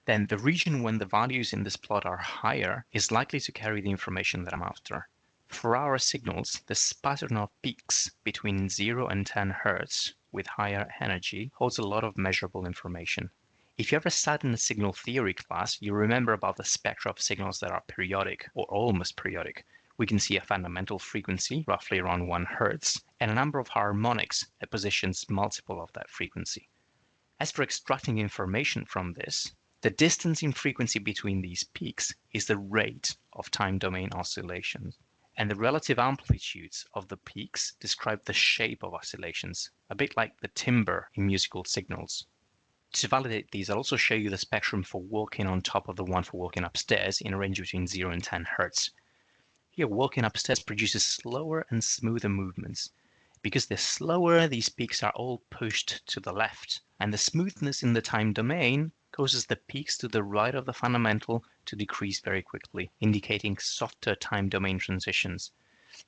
Then the region when the values in this plot are higher is likely to carry the information that I'm after. For our signals, this pattern of peaks between 0 and 10 Hz with higher energy holds a lot of measurable information. If you ever sat in a signal theory class, you remember about the spectra of signals that are periodic or almost periodic. We can see a fundamental frequency, roughly around 1 Hz, and a number of harmonics at positions multiple of that frequency. As for extracting information from this, the distance in frequency between these peaks is the rate of time domain oscillations. And the relative amplitudes of the peaks describe the shape of oscillations, a bit like the timbre in musical signals. To validate these, I'll also show you the spectrum for walking on top of the one for walking upstairs in a range between 0 and 10 Hz. Here, walking upstairs produces slower and smoother movements. Because they're slower, these peaks are all pushed to the left, and the smoothness in the time domain causes the peaks to the right of the fundamental to decrease very quickly, indicating softer time domain transitions.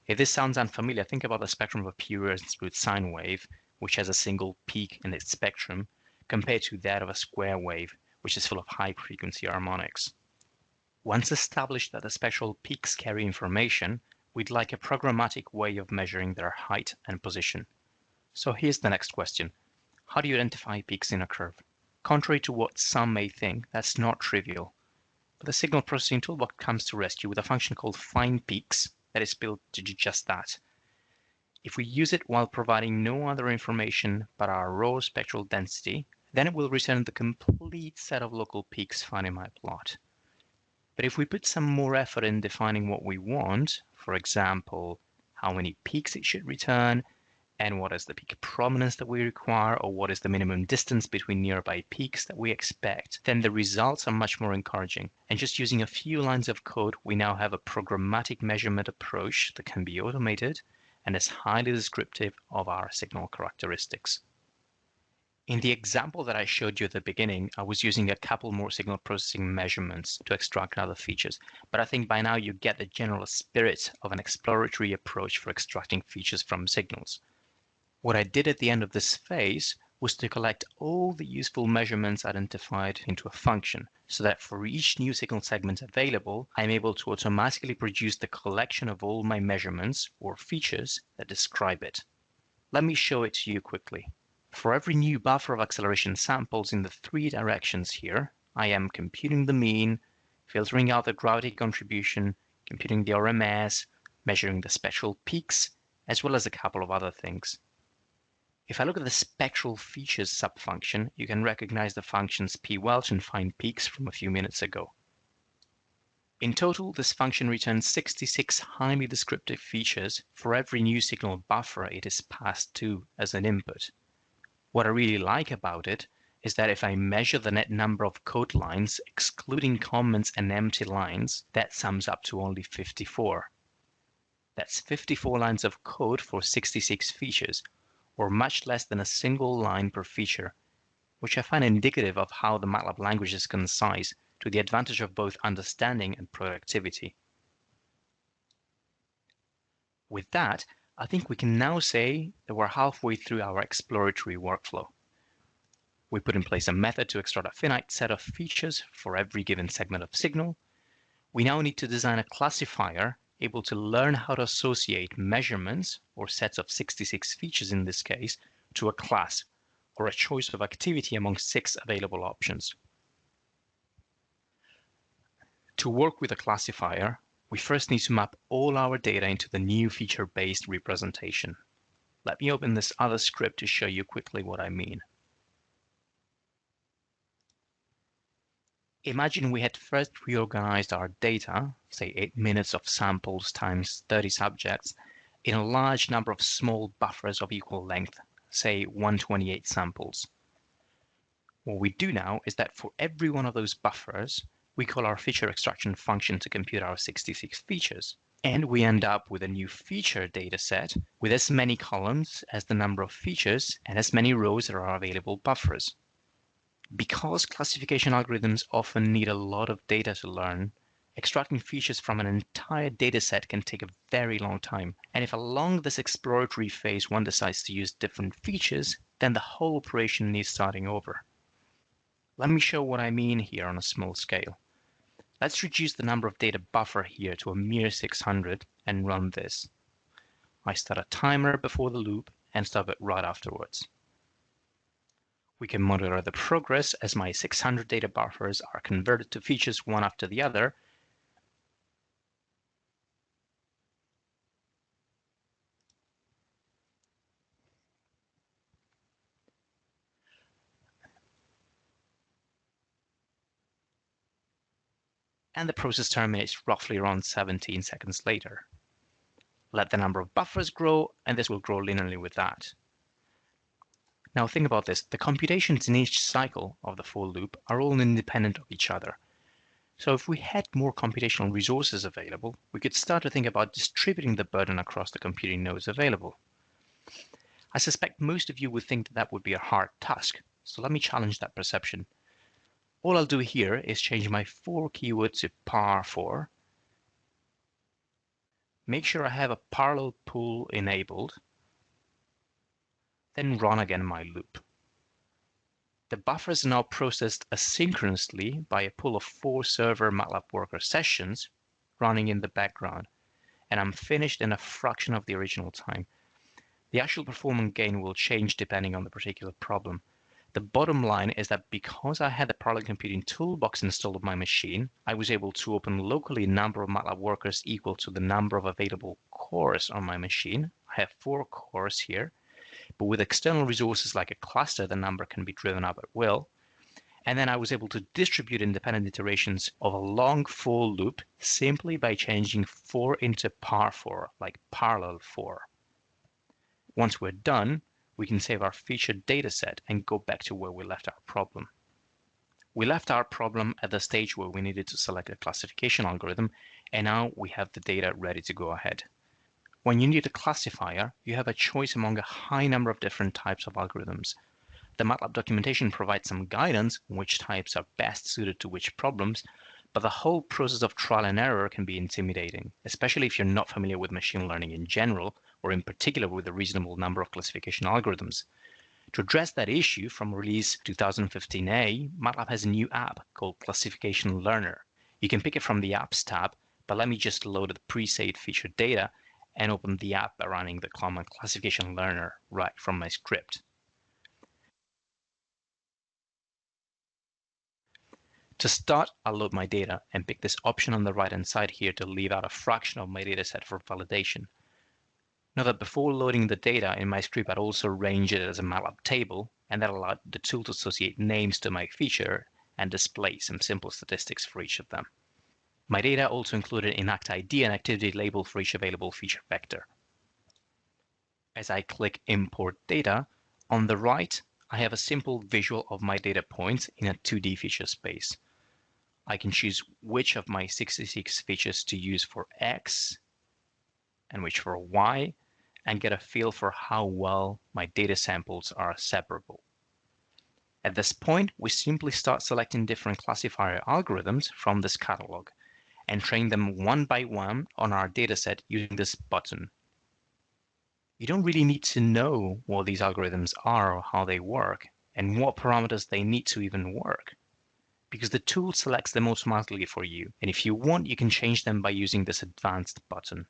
If this sounds unfamiliar, think about the spectrum of a pure and smooth sine wave, which has a single peak in its spectrum, compared to that of a square wave, which is full of high-frequency harmonics. Once established that the spectral peaks carry information, We'd like a programmatic way of measuring their height and position. So here's the next question. How do you identify peaks in a curve? Contrary to what some may think, that's not trivial. But the signal processing toolbox comes to rescue with a function called findPeaks that is built to do just that. If we use it while providing no other information but our raw spectral density, then it will return the complete set of local peaks found in my plot. But if we put some more effort in defining what we want, for example, how many peaks it should return, and what is the peak prominence that we require, or what is the minimum distance between nearby peaks that we expect, then the results are much more encouraging. And just using a few lines of code, we now have a programmatic measurement approach that can be automated and is highly descriptive of our signal characteristics. In the example that I showed you at the beginning, I was using a couple more signal processing measurements to extract other features, but I think by now you get the general spirit of an exploratory approach for extracting features from signals. What I did at the end of this phase was to collect all the useful measurements identified into a function, so that for each new signal segment available, I'm able to automatically produce the collection of all my measurements or features that describe it. Let me show it to you quickly. For every new buffer of acceleration samples in the three directions here, I am computing the mean, filtering out the gravity contribution, computing the RMS, measuring the spectral peaks, as well as a couple of other things. If I look at the spectral features subfunction, you can recognize the functions pwelch and findPeaks from a few minutes ago. In total, this function returns 66 highly descriptive features for every new signal buffer it is passed to as an input. What I really like about it is that if I measure the net number of code lines, excluding comments and empty lines, that sums up to only 54. That's 54 lines of code for 66 features, or much less than a single line per feature, which I find indicative of how the MATLAB language is concise, to the advantage of both understanding and productivity. With that, I think we can now say that we're halfway through our exploratory workflow. We put in place a method to extract a finite set of features for every given segment of signal. We now need to design a classifier able to learn how to associate measurements, or sets of 66 features in this case, to a class, or a choice of activity among 6 available options. To work with a classifier, we first need to map all our data into the new feature-based representation. Let me open this other script to show you quickly what I mean. Imagine we had first reorganized our data, say 8 minutes of samples times 30 subjects, in a large number of small buffers of equal length, say 128 samples. What we do now is that for every one of those buffers, we call our feature extraction function to compute our 66 features. And we end up with a new feature data set with as many columns as the number of features and as many rows as are available buffers. Because classification algorithms often need a lot of data to learn, extracting features from an entire dataset can take a very long time. And if along this exploratory phase one decides to use different features, then the whole operation needs starting over. Let me show what I mean here on a small scale. Let's reduce the number of data buffer here to a mere 600 and run this. I start a timer before the loop and stop it right afterwards. We can monitor the progress as my 600 data buffers are converted to features one after the other. And the process terminates roughly around 17 seconds later. Let the number of buffers grow, and this will grow linearly with that. Now think about this. The computations in each cycle of the for loop are all independent of each other. So if we had more computational resources available, we could start to think about distributing the burden across the computing nodes available. I suspect most of you would think that that would be a hard task, so let me challenge that perception. All I'll do here is change my for keyword to par4, make sure I have a parallel pool enabled, then run again my loop. The buffers are now processed asynchronously by a pool of 4 server MATLAB worker sessions running in the background, and I'm finished in a fraction of the original time. The actual performance gain will change depending on the particular problem. The bottom line is that because I had the parallel computing toolbox installed on my machine, I was able to open locally a number of MATLAB workers equal to the number of available cores on my machine. I have 4 cores here, but with external resources like a cluster, the number can be driven up at will. And then I was able to distribute independent iterations of a long for loop simply by changing 4 into par 4, like parallel 4. Once we're done, we can save our featured dataset and go back to where we left our problem. We left our problem at the stage where we needed to select a classification algorithm, and now we have the data ready to go ahead. When you need a classifier, you have a choice among a high number of different types of algorithms. The MATLAB documentation provides some guidance on which types are best suited to which problems, but the whole process of trial and error can be intimidating, especially if you're not familiar with machine learning in general, or in particular with a reasonable number of classification algorithms. To address that issue, from release 2015A, MATLAB has a new app called Classification Learner. You can pick it from the Apps tab, but let me just load the pre-saved featured data and open the app by running the command Classification Learner right from my script. To start, I'll load my data and pick this option on the right-hand side here to leave out a fraction of my dataset for validation. Note that before loading the data in my script, I'd also arranged it as a MATLAB table, and that allowed the tool to associate names to my feature and display some simple statistics for each of them. My data also included an act ID and activity label for each available feature vector. As I click Import Data, on the right, I have a simple visual of my data points in a 2D feature space. I can choose which of my 66 features to use for X and which for Y, and get a feel for how well my data samples are separable. At this point, we simply start selecting different classifier algorithms from this catalog and train them one by one on our dataset using this button. You don't really need to know what these algorithms are or how they work and what parameters they need to even work, because the tool selects them automatically for you, and if you want, you can change them by using this advanced button.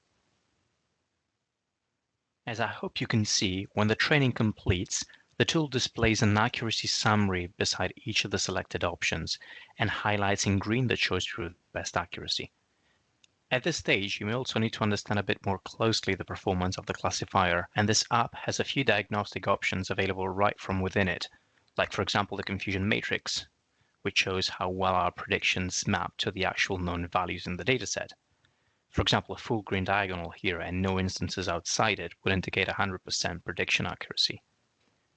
As I hope you can see, when the training completes, the tool displays an accuracy summary beside each of the selected options and highlights in green the choice with best accuracy. At this stage, you may also need to understand a bit more closely the performance of the classifier, and this app has a few diagnostic options available right from within it, like for example the confusion matrix, which shows how well our predictions map to the actual known values in the dataset. For example, a full green diagonal here and no instances outside it would indicate 100% prediction accuracy.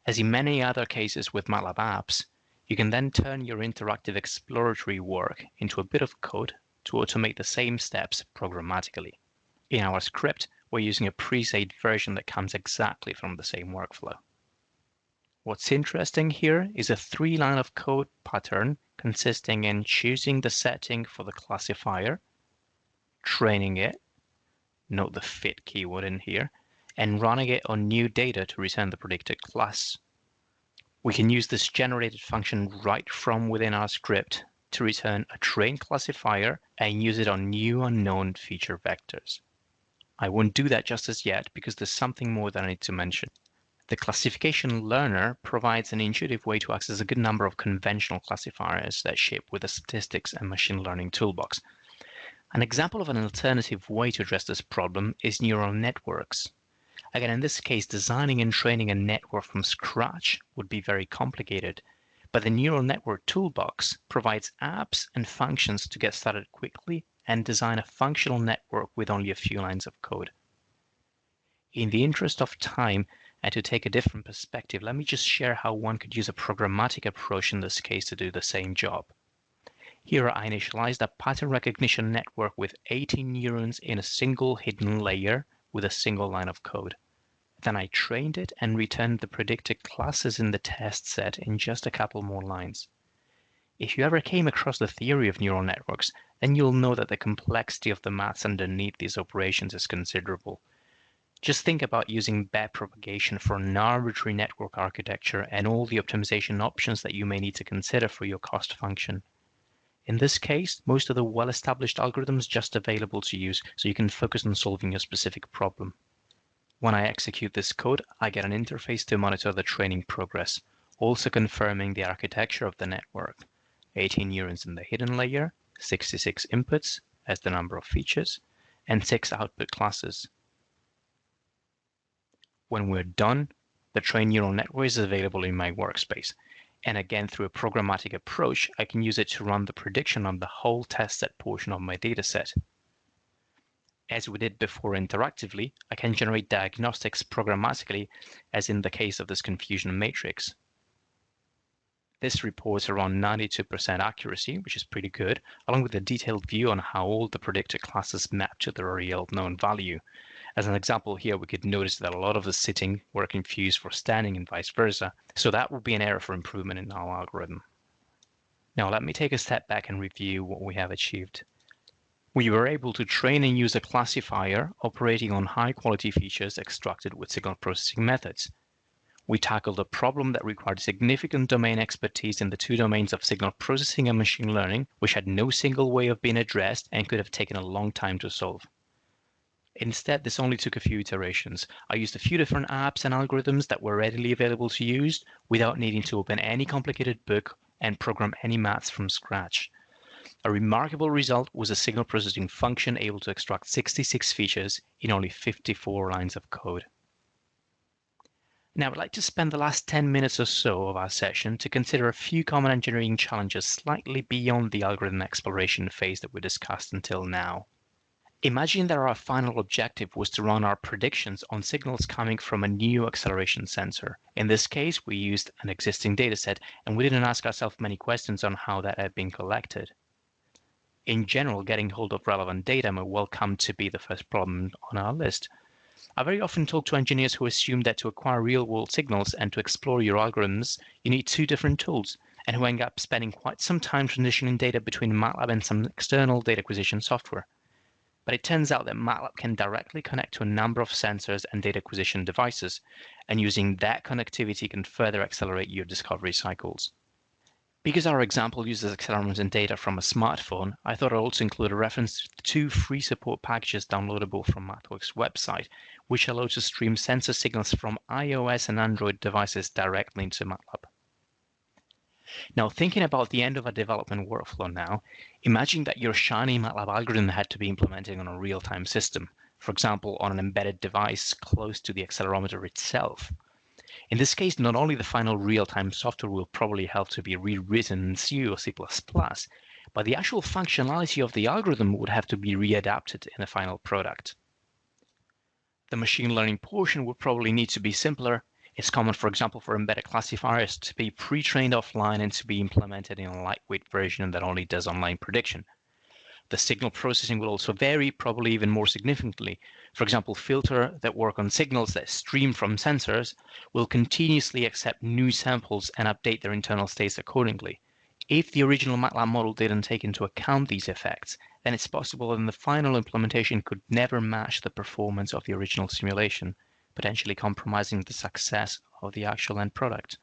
As in many other cases with MATLAB apps, you can then turn your interactive exploratory work into a bit of code to automate the same steps programmatically. In our script, we're using a pre-saved version that comes exactly from the same workflow. What's interesting here is a 3-line of code pattern consisting in choosing the setting for the classifier, training it, note the fit keyword in here, and running it on new data to return the predicted class. We can use this generated function right from within our script to return a trained classifier and use it on new unknown feature vectors. I won't do that just as yet because there's something more that I need to mention. The classification learner provides an intuitive way to access a good number of conventional classifiers that ship with the statistics and machine learning toolbox. An example of an alternative way to address this problem is neural networks. Again, in this case, designing and training a network from scratch would be very complicated, but the neural network toolbox provides apps and functions to get started quickly and design a functional network with only a few lines of code. In the interest of time, and to take a different perspective, let me just share how one could use a programmatic approach in this case to do the same job. Here I initialized a pattern recognition network with 18 neurons in a single hidden layer with a single line of code. Then I trained it and returned the predicted classes in the test set in just a couple more lines. If you ever came across the theory of neural networks, then you'll know that the complexity of the maths underneath these operations is considerable. Just think about using backpropagation for an arbitrary network architecture and all the optimization options that you may need to consider for your cost function. In this case, most of the well-established algorithms just available to use, so you can focus on solving your specific problem. When I execute this code, I get an interface to monitor the training progress, also confirming the architecture of the network. 18 neurons in the hidden layer, 66 inputs as the number of features, and 6 output classes. When we're done, the trained neural network is available in my workspace. And again, through a programmatic approach, I can use it to run the prediction on the whole test set portion of my dataset. As we did before interactively, I can generate diagnostics programmatically, as in the case of this confusion matrix. This reports around 92% accuracy, which is pretty good, along with a detailed view on how all the predicted classes map to the real known value. As an example here, we could notice that a lot of the sitting were confused for standing and vice versa, so that would be an area for improvement in our algorithm. Now let me take a step back and review what we have achieved. We were able to train and use a classifier operating on high-quality features extracted with signal processing methods. We tackled a problem that required significant domain expertise in the two domains of signal processing and machine learning, which had no single way of being addressed and could have taken a long time to solve. Instead, this only took a few iterations. I used a few different apps and algorithms that were readily available to use without needing to open any complicated book and program any maths from scratch. A remarkable result was a signal processing function able to extract 66 features in only 54 lines of code. Now, I'd like to spend the last 10 minutes or so of our session to consider a few common engineering challenges slightly beyond the algorithm exploration phase that we discussed until now. Imagine that our final objective was to run our predictions on signals coming from a new acceleration sensor. In this case, we used an existing dataset, and we didn't ask ourselves many questions on how that had been collected. In general, getting hold of relevant data may well come to be the first problem on our list. I very often talk to engineers who assume that to acquire real-world signals and to explore your algorithms, you need two different tools, and who end up spending quite some time transitioning data between MATLAB and some external data acquisition software. But it turns out that MATLAB can directly connect to a number of sensors and data acquisition devices, and using that connectivity can further accelerate your discovery cycles. Because our example uses accelerometers and data from a smartphone, I thought I'd also include a reference to the two free support packages downloadable from MathWorks' website, which allow to stream sensor signals from iOS and Android devices directly into MATLAB. Now, thinking about the end of a development workflow now, imagine that your shiny MATLAB algorithm had to be implemented on a real-time system, for example, on an embedded device close to the accelerometer itself. In this case, not only the final real-time software will probably have to be rewritten in C or C++, but the actual functionality of the algorithm would have to be readapted in the final product. The machine learning portion would probably need to be simpler. It's common, for example, for embedded classifiers to be pre-trained offline and to be implemented in a lightweight version that only does online prediction. The signal processing will also vary, probably even more significantly. For example, filters that work on signals that stream from sensors will continuously accept new samples and update their internal states accordingly. If the original MATLAB model didn't take into account these effects, then it's possible that the final implementation could never match the performance of the original simulation, potentially compromising the success of the actual end product.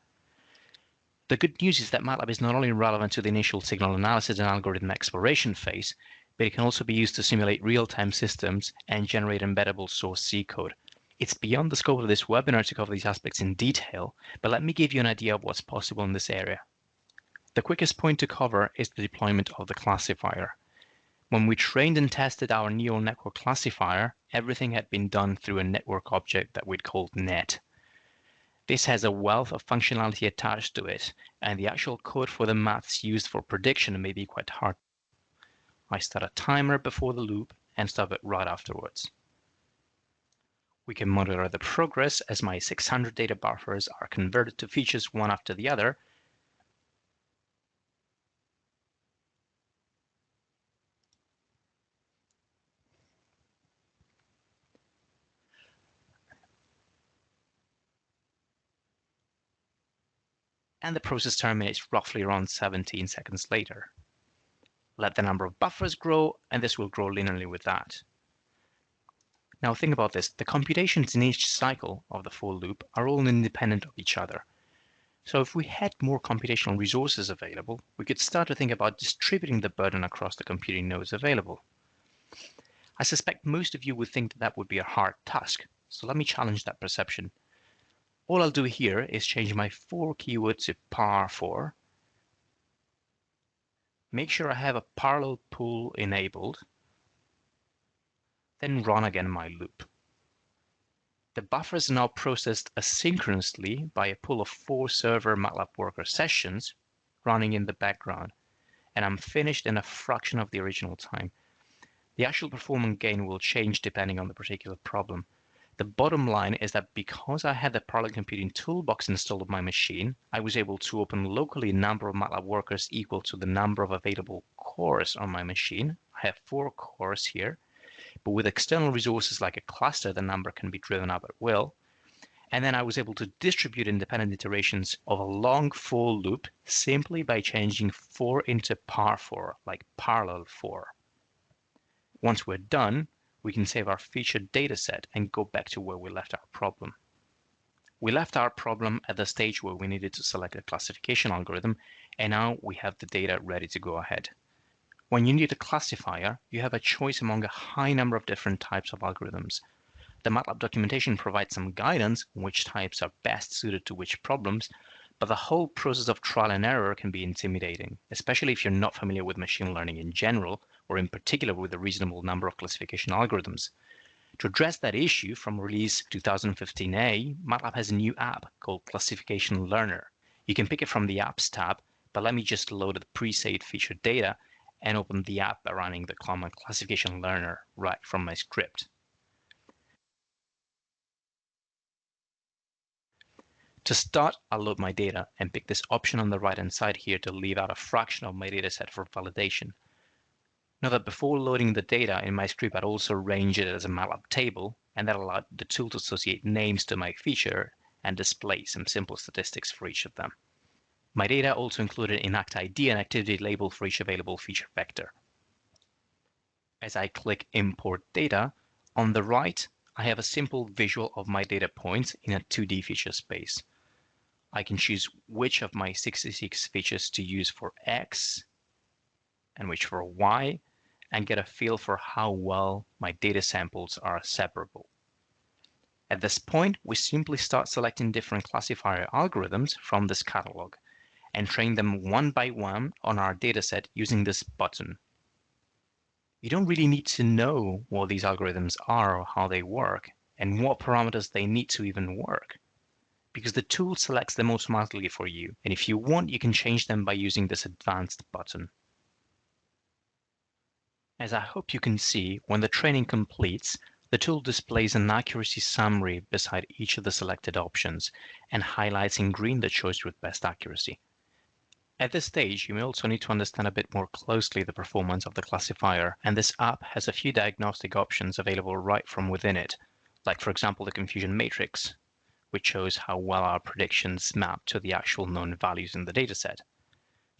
The good news is that MATLAB is not only relevant to the initial signal analysis and algorithm exploration phase, but it can also be used to simulate real-time systems and generate embeddable source C code. It's beyond the scope of this webinar to cover these aspects in detail, but let me give you an idea of what's possible in this area. The quickest point to cover is the deployment of the classifier. When we trained and tested our neural network classifier, everything had been done through a network object that we'd called net. This has a wealth of functionality attached to it, and the actual code for the maths used for prediction may be quite hard. I start a timer before the loop and stop it right afterwards. We can monitor the progress as my 600 data buffers are converted to features one after the other. And the process terminates roughly around 17 seconds later. Let the number of buffers grow, and this will grow linearly with that. Now think about this. The computations in each cycle of the for loop are all independent of each other. So if we had more computational resources available, we could start to think about distributing the burden across the computing nodes available. I suspect most of you would think that would be a hard task, so let me challenge that perception. All I'll do here is change my for keyword to par4, make sure I have a parallel pool enabled, then run again my loop. The buffer is now processed asynchronously by a pool of 4 server MATLAB worker sessions running in the background, and I'm finished in a fraction of the original time. The actual performance gain will change depending on the particular problem. The bottom line is that because I had the parallel computing toolbox installed on my machine, I was able to open locally a number of MATLAB workers equal to the number of available cores on my machine. I have 4 cores here, but with external resources like a cluster, the number can be driven up at will. And then I was able to distribute independent iterations of a long for loop simply by changing for into par4, like parallel for. Once we're done, we can save our featured dataset and go back to where we left our problem. We left our problem at the stage where we needed to select a classification algorithm, and now we have the data ready to go ahead. When you need a classifier, you have a choice among a high number of different types of algorithms. The MATLAB documentation provides some guidance on which types are best suited to which problems, but the whole process of trial and error can be intimidating, especially if you're not familiar with machine learning in general, or in particular with a reasonable number of classification algorithms. To address that issue, from release 2015A, MATLAB has a new app called Classification Learner. You can pick it from the Apps tab, but let me just load the pre-saved featured data and open the app by running the command Classification Learner right from my script. To start, I'll load my data and pick this option on the right-hand side here to leave out a fraction of my dataset for validation. Note that before loading the data in my script, I'd also arranged it as a MATLAB table, and that allowed the tool to associate names to my feature and display some simple statistics for each of them. My data also included an act ID and activity label for each available feature vector. As I click Import Data, on the right, I have a simple visual of my data points in a 2D feature space. I can choose which of my 66 features to use for X and which for Y, and get a feel for how well my data samples are separable. At this point, we simply start selecting different classifier algorithms from this catalog and train them one by one on our dataset using this button. You don't really need to know what these algorithms are or how they work and what parameters they need to even work, because the tool selects them automatically for you, and if you want, you can change them by using this advanced button. As I hope you can see, when the training completes, the tool displays an accuracy summary beside each of the selected options and highlights in green the choice with best accuracy. At this stage, you may also need to understand a bit more closely the performance of the classifier, and this app has a few diagnostic options available right from within it, like for example the confusion matrix, which shows how well our predictions map to the actual known values in the dataset.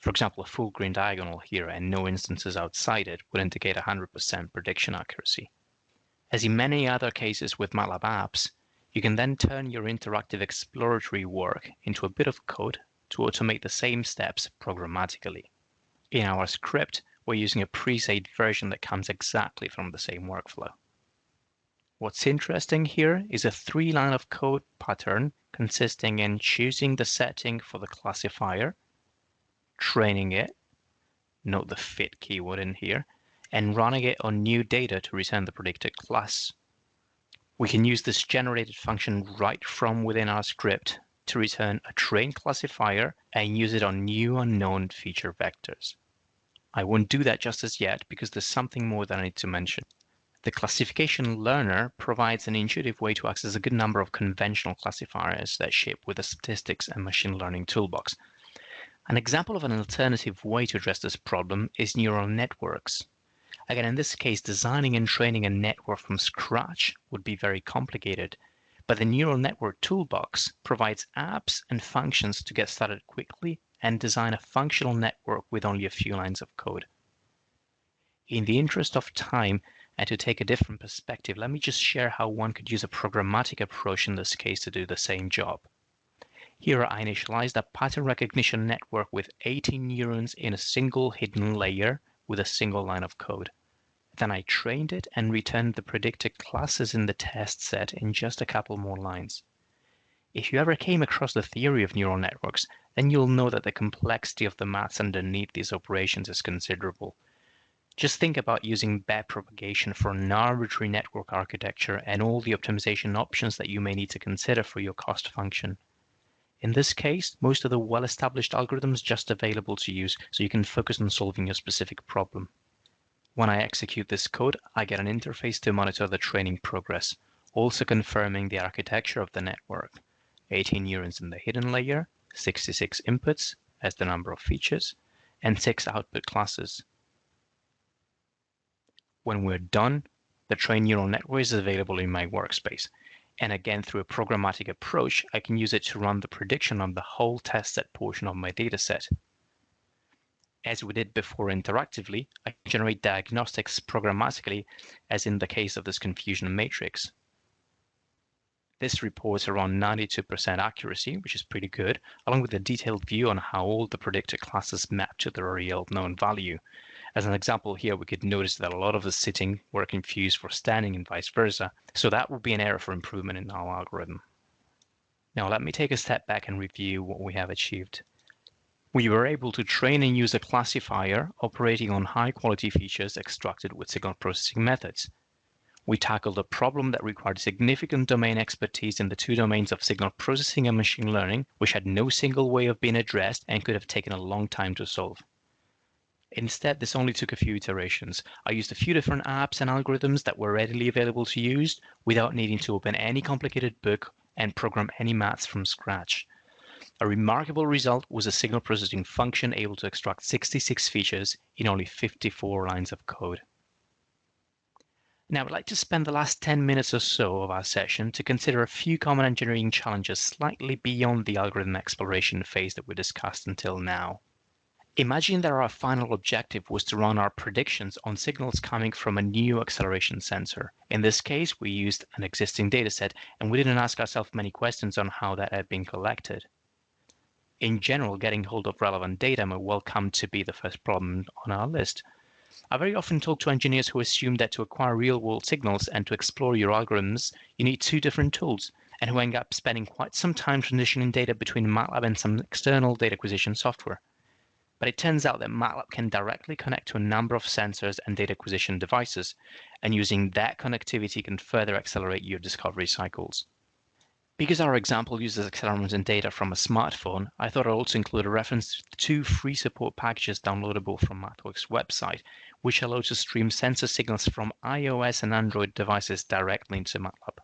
For example, a full green diagonal here and no instances outside it would indicate 100% prediction accuracy. As in many other cases with MATLAB apps, you can then turn your interactive exploratory work into a bit of code to automate the same steps programmatically. In our script, we're using a pre-saved version that comes exactly from the same workflow. What's interesting here is a 3-line of code pattern consisting in choosing the setting for the classifier, training it, note the fit keyword in here, and running it on new data to return the predicted class. We can use this generated function right from within our script to return a trained classifier and use it on new unknown feature vectors. I won't do that just as yet because there's something more that I need to mention. The classification learner provides an intuitive way to access a good number of conventional classifiers that ship with the statistics and machine learning toolbox. An example of an alternative way to address this problem is neural networks. Again, in this case, designing and training a network from scratch would be very complicated, but the neural network toolbox provides apps and functions to get started quickly and design a functional network with only a few lines of code. In the interest of time, and to take a different perspective, let me just share how one could use a programmatic approach in this case to do the same job. Here I initialized a pattern recognition network with 18 neurons in a single hidden layer with a single line of code. Then I trained it and returned the predicted classes in the test set in just a couple more lines. If you ever came across the theory of neural networks, then you'll know that the complexity of the maths underneath these operations is considerable. Just think about using backpropagation for an arbitrary network architecture and all the optimization options that you may need to consider for your cost function. In this case, most of the well-established algorithms just available to use, so you can focus on solving your specific problem. When I execute this code, I get an interface to monitor the training progress, also confirming the architecture of the network. 18 neurons in the hidden layer, 66 inputs as the number of features, and 6 output classes. When we're done, the trained neural network is available in my workspace. And again, through a programmatic approach, I can use it to run the prediction on the whole test set portion of my dataset. As we did before interactively, I can generate diagnostics programmatically, as in the case of this confusion matrix. This reports around 92% accuracy, which is pretty good, along with a detailed view on how all the predicted classes map to their real known value. As an example here, we could notice that a lot of the sitting were confused for standing and vice versa, so that would be an area for improvement in our algorithm. Now let me take a step back and review what we have achieved. We were able to train and use a classifier operating on high-quality features extracted with signal processing methods. We tackled a problem that required significant domain expertise in the two domains of signal processing and machine learning, which had no single way of being addressed and could have taken a long time to solve. Instead, this only took a few iterations. I used a few different apps and algorithms that were readily available to use without needing to open any complicated book and program any maths from scratch. A remarkable result was a signal processing function able to extract 66 features in only 54 lines of code. Now, I'd like to spend the last 10 minutes or so of our session to consider a few common engineering challenges slightly beyond the algorithm exploration phase that we discussed until now. Imagine that our final objective was to run our predictions on signals coming from a new acceleration sensor. In this case, we used an existing dataset, and we didn't ask ourselves many questions on how that had been collected. In general, getting hold of relevant data may well come to be the first problem on our list. I very often talk to engineers who assume that to acquire real-world signals and to explore your algorithms, you need two different tools, and who end up spending quite some time transitioning data between MATLAB and some external data acquisition software. But it turns out that MATLAB can directly connect to a number of sensors and data acquisition devices, and using that connectivity can further accelerate your discovery cycles. Because our example uses accelerometer and data from a smartphone, I thought I'd also include a reference to two free support packages downloadable from MathWorks' website, which allow to stream sensor signals from iOS and Android devices directly into MATLAB.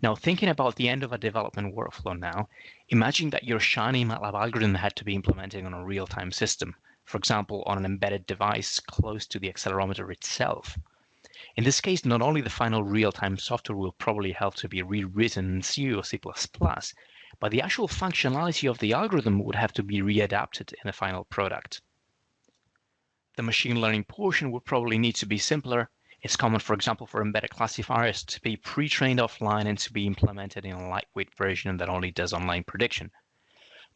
Now, thinking about the end of a development workflow now, imagine that your shiny MATLAB algorithm had to be implemented on a real-time system, for example, on an embedded device close to the accelerometer itself. In this case, not only the final real-time software will probably have to be rewritten in C or C++, but the actual functionality of the algorithm would have to be readapted in the final product. The machine learning portion would probably need to be simpler. It's common, for example, for embedded classifiers to be pre-trained offline and to be implemented in a lightweight version that only does online prediction.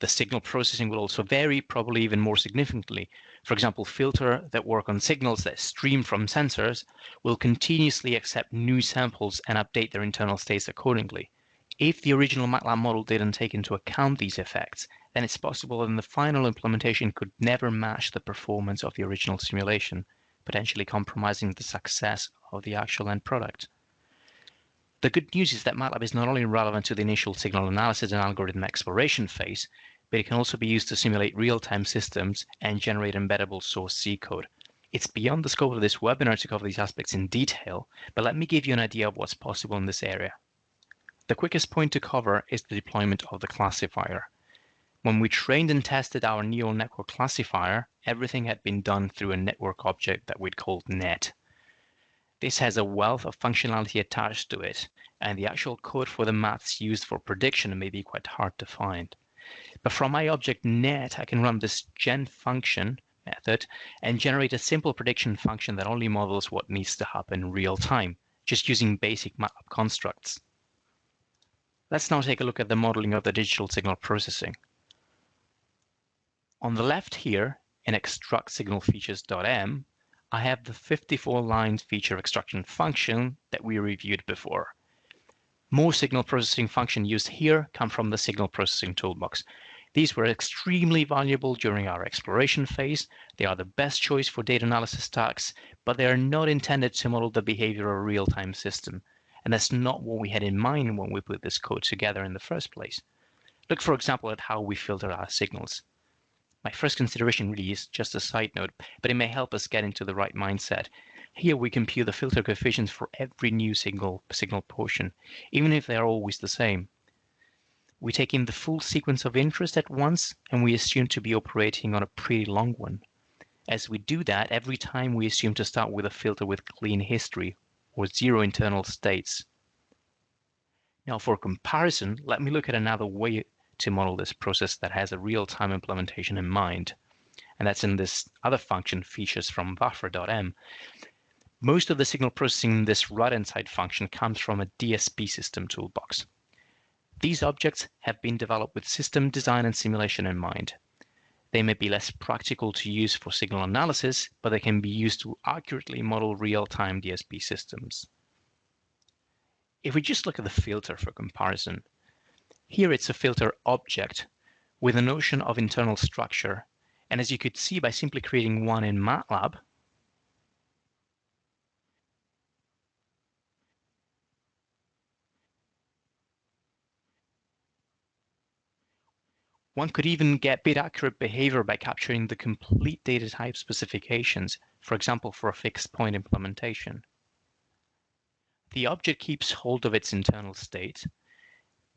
The signal processing will also vary, probably even more significantly. For example, filters that work on signals that stream from sensors will continuously accept new samples and update their internal states accordingly. If the original MATLAB model didn't take into account these effects, then it's possible that the final implementation could never match the performance of the original simulation, potentially compromising the success of the actual end product. The good news is that MATLAB is not only relevant to the initial signal analysis and algorithm exploration phase, but it can also be used to simulate real-time systems and generate embeddable source C code. It's beyond the scope of this webinar to cover these aspects in detail, but let me give you an idea of what's possible in this area. The quickest point to cover is the deployment of the classifier. When we trained and tested our neural network classifier, everything had been done through a network object that we'd called net. This has a wealth of functionality attached to it, and the actual code for the maths used for prediction may be quite hard to find. But from my object net, I can run this gen function method and generate a simple prediction function that only models what needs to happen in real time, just using basic MATLAB constructs. Let's now take a look at the modeling of the digital signal processing. On the left here, in extract signal features.m, I have the 54-line feature extraction function that we reviewed before. Most signal processing functions used here come from the signal processing toolbox. These were extremely valuable during our exploration phase. They are the best choice for data analysis tasks, but they are not intended to model the behavior of a real-time system. And that's not what we had in mind when we put this code together in the first place. Look, for example, at how we filter our signals. My first consideration really is just a side note, but it may help us get into the right mindset. Here we compute the filter coefficients for every new signal portion, even if they are always the same. We take in the full sequence of interest at once, and we assume to be operating on a pretty long one. As we do that, every time we assume to start with a filter with clean history, or zero internal states. Now for comparison, let me look at another way to model this process that has a real-time implementation in mind. And that's in this other function, features from buffer.m. Most of the signal processing in this right-hand side function comes from a DSP system toolbox. These objects have been developed with system design and simulation in mind. They may be less practical to use for signal analysis, but they can be used to accurately model real-time DSP systems. If we just look at the filter for comparison, here it's a filter object with a notion of internal structure. And as you could see by simply creating one in MATLAB, one could even get bit accurate behavior by capturing the complete data type specifications, for example, for a fixed point implementation. The object keeps hold of its internal state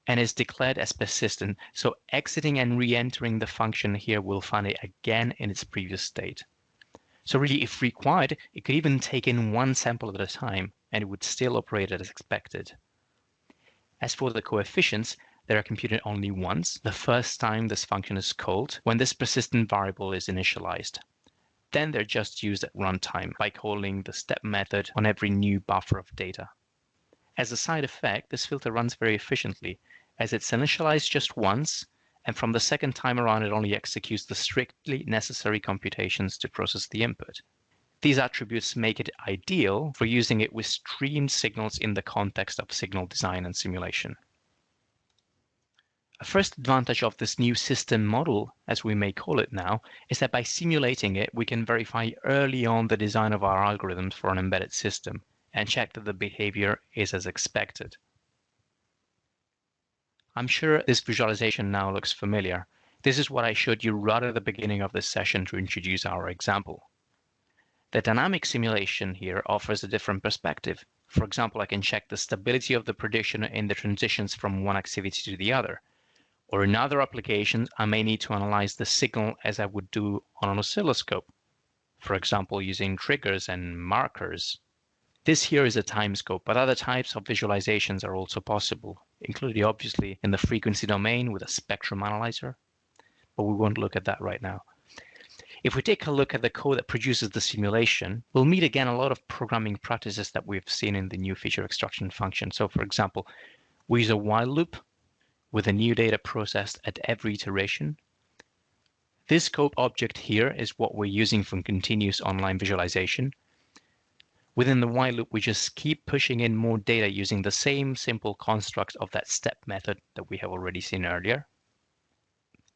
and is declared as persistent, so exiting and re-entering the function here will find it again in its previous state. So really, if required, it could even take in one sample at a time, and it would still operate as expected. As for the coefficients, they are computed only once, the first time this function is called, when this persistent variable is initialized. Then they're just used at runtime by calling the step method on every new buffer of data. As a side effect, this filter runs very efficiently, as it's initialized just once, and from the second time around it only executes the strictly necessary computations to process the input. These attributes make it ideal for using it with streamed signals in the context of signal design and simulation. A first advantage of this new system model, as we may call it now, is that by simulating it, we can verify early on the design of our algorithms for an embedded system and check that the behavior is as expected. I'm sure this visualization now looks familiar. This is what I showed you right at the beginning of this session to introduce our example. The dynamic simulation here offers a different perspective. For example, I can check the stability of the prediction in the transitions from one activity to the other. Or in other applications, I may need to analyze the signal as I would do on an oscilloscope, for example, using triggers and markers. This here is a time scope, but other types of visualizations are also possible, including obviously in the frequency domain with a spectrum analyzer, but we won't look at that right now. If we take a look at the code that produces the simulation, we'll meet again a lot of programming practices that we've seen in the new feature extraction function. So for example, we use a while loop with the new data processed at every iteration. This scope object here is what we're using for continuous online visualization. Within the while loop, we just keep pushing in more data using the same simple construct of that step method that we have already seen earlier.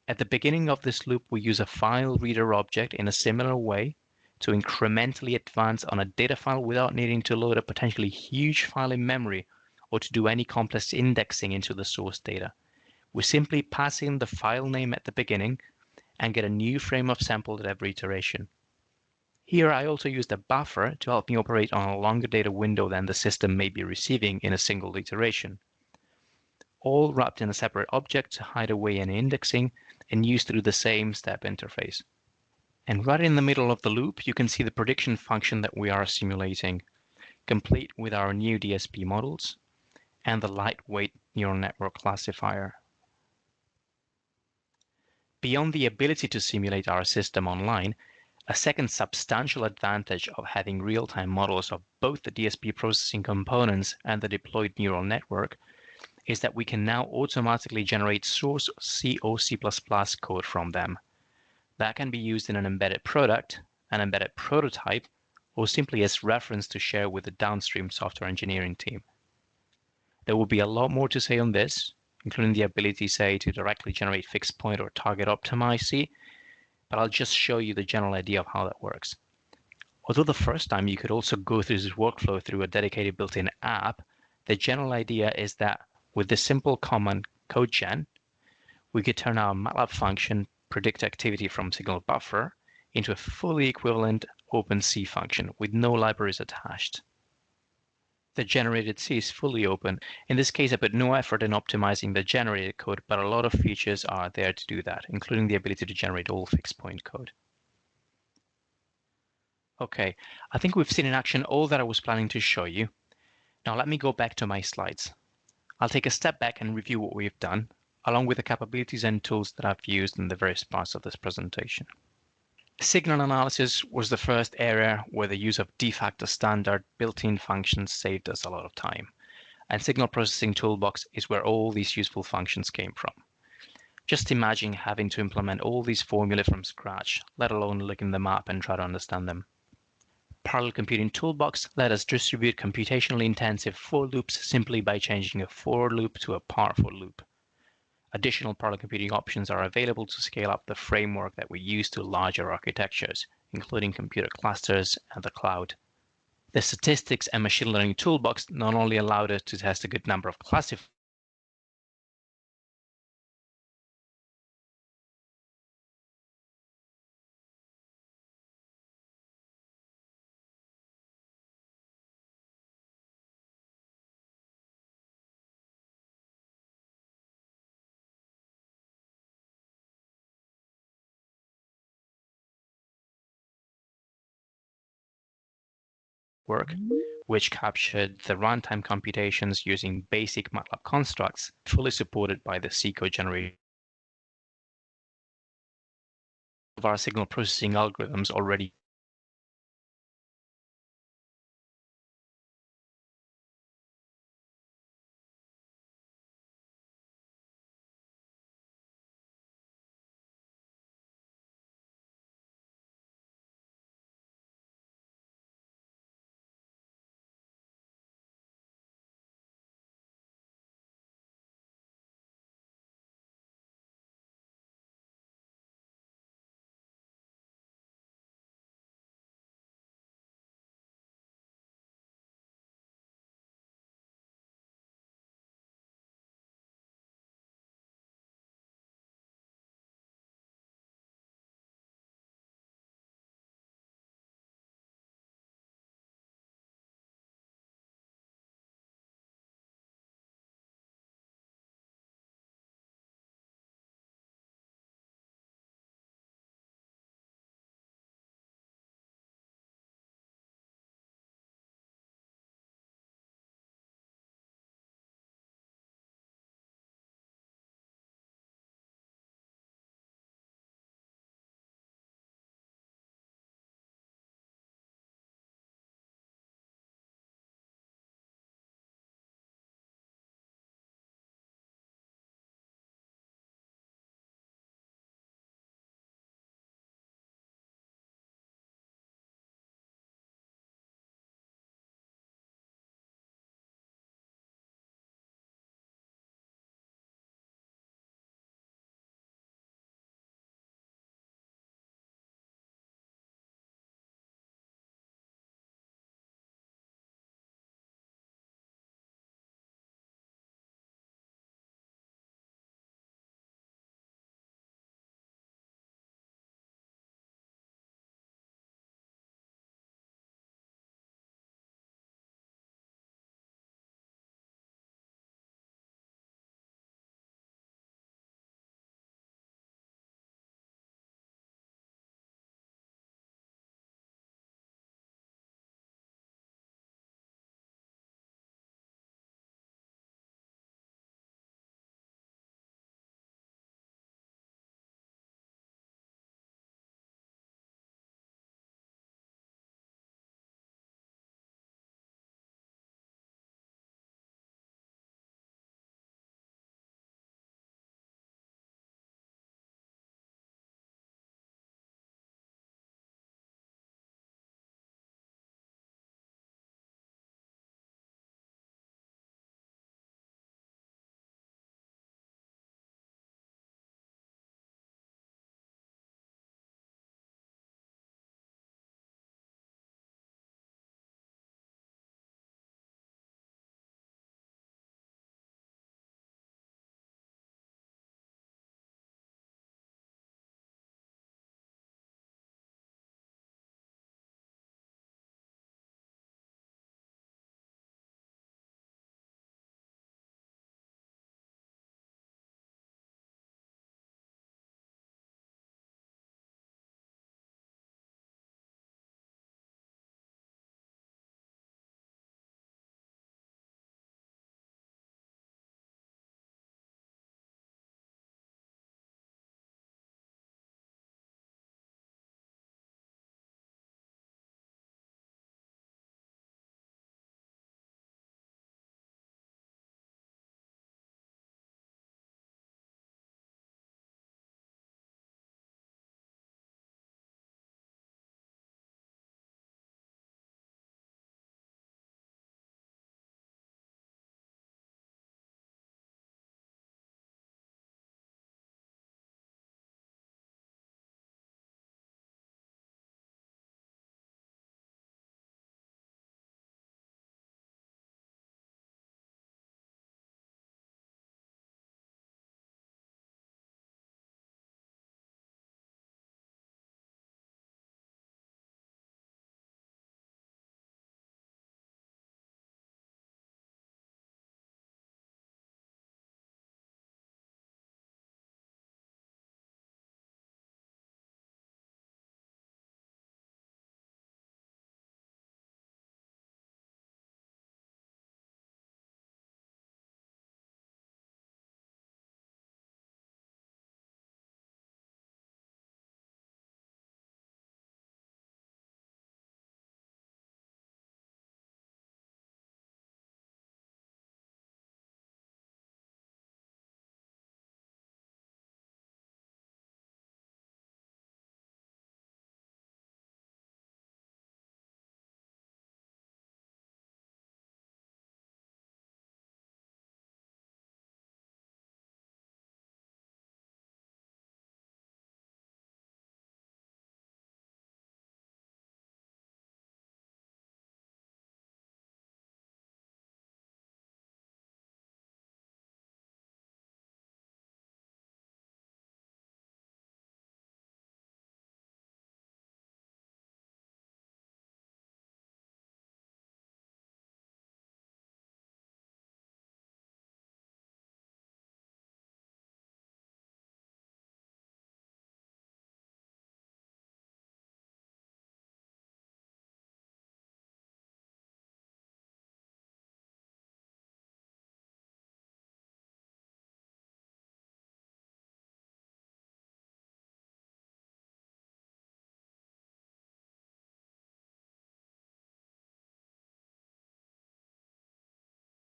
At the beginning of this loop, we use a file reader object in a similar way to incrementally advance on a data file without needing to load a potentially huge file in memory or to do any complex indexing into the source data. We simply pass in the file name at the beginning and get a new frame of sample at every iteration. Here I also used a buffer to help me operate on a longer data window than the system may be receiving in a single iteration. All wrapped in a separate object to hide away any indexing and used through the same step interface. And right in the middle of the loop, you can see the prediction function that we are simulating, complete with our new DSP models and the lightweight neural network classifier. Beyond the ability to simulate our system online, a second substantial advantage of having real-time models of both the DSP processing components and the deployed neural network is that we can now automatically generate source C or C++ code from them. That can be used in an embedded product, an embedded prototype, or simply as reference to share with the downstream software engineering team. There will be a lot more to say on this, including the ability, say, to directly generate fixed point or target optimized C, but I'll just show you the general idea of how that works. Although the first time you could also go through this workflow through a dedicated built-in app, the general idea is that with this simple command CodeGen, we could turn our MATLAB function predict activity from signal buffer into a fully equivalent OpenC function with no libraries attached. The generated C is fully open. In this case, I put no effort in optimizing the generated code, but a lot of features are there to do that, including the ability to generate all fixed point code. Okay, I think we've seen in action all that I was planning to show you. Now let me go back to my slides. I'll take a step back and review what we've done, along with the capabilities and tools that I've used in the various parts of this presentation. Signal analysis was the first area where the use of de facto standard built-in functions saved us a lot of time. And Signal Processing Toolbox is where all these useful functions came from. Just imagine having to implement all these formulae from scratch, let alone look in the map and try to understand them. Parallel Computing Toolbox let us distribute computationally intensive for loops simply by changing a for loop to a par for loop. Additional parallel computing options are available to scale up the framework that we use to larger architectures, including computer clusters and the cloud. The Statistics and Machine Learning Toolbox not only allowed us to test a good number of classifiers, work, which captured the runtime computations using basic MATLAB constructs, fully supported by the C code generation of our signal processing algorithms already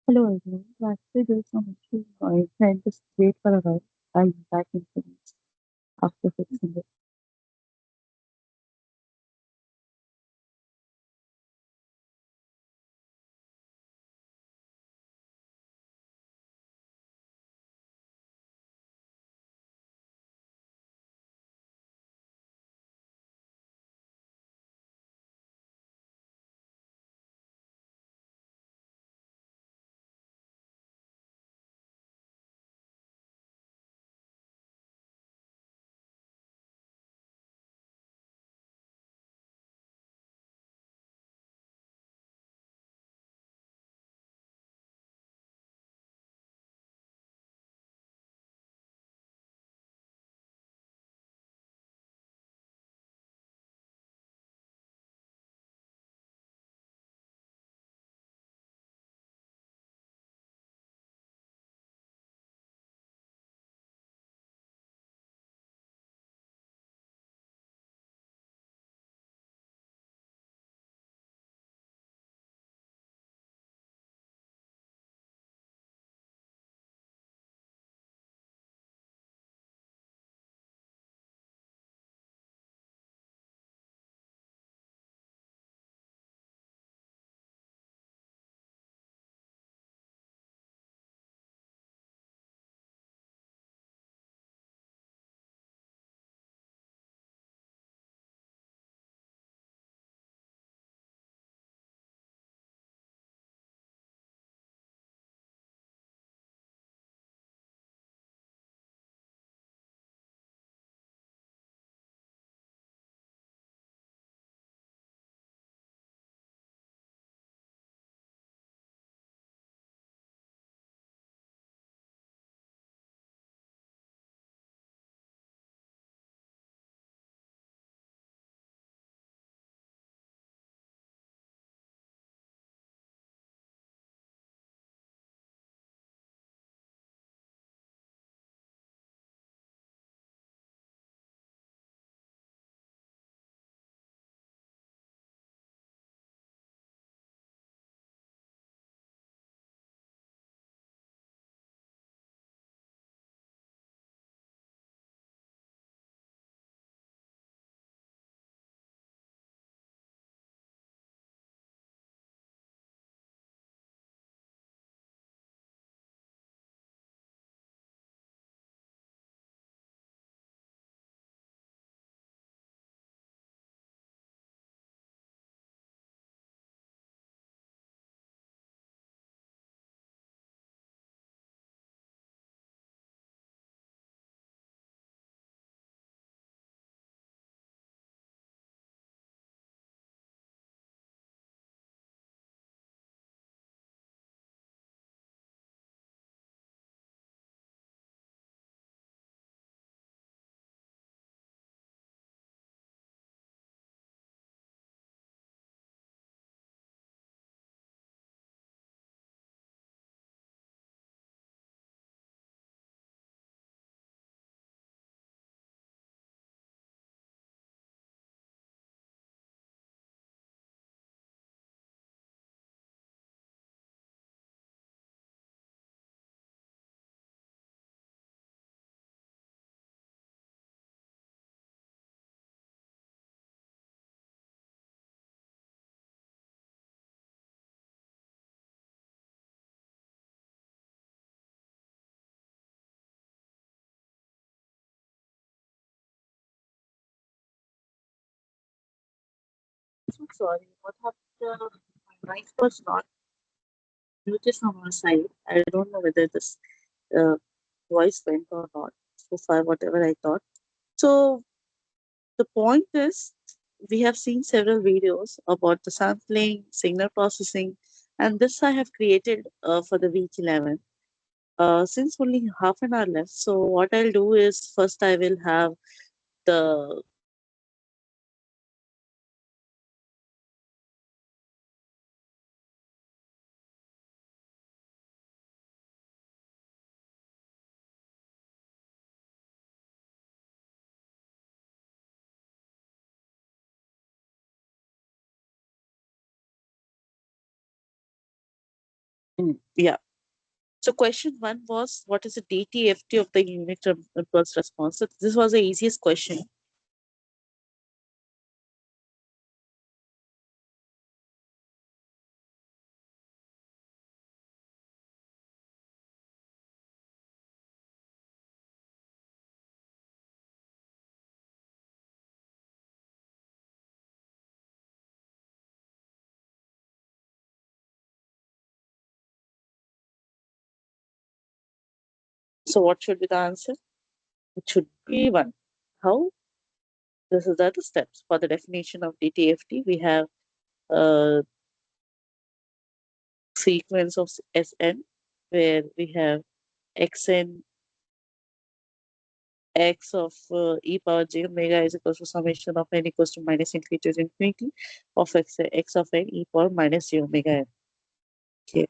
Hello everyone. So actually there's some issue. I said just wait for a while. I'll be back in 2 minutes after fixing it. So sorry, what happened? My mic was not muted from our side. I don't know whether this uh, voice went or not. So far, whatever I thought. So the point is, we have seen several videos about the sampling, signal processing, and this I have created for the week 11. Since only half an hour left, so what I'll do is first I will have the Yeah. So question one was, what is the DTFT of the unit impulse response? So this was the easiest question. So what should be the answer? It should be one. How? This is the steps for the definition of DTFT. We have a sequence of Sn where we have xn x of e power j omega is equals to summation of n equals to minus infinity to infinity of x of n e power minus j omega n. Okay.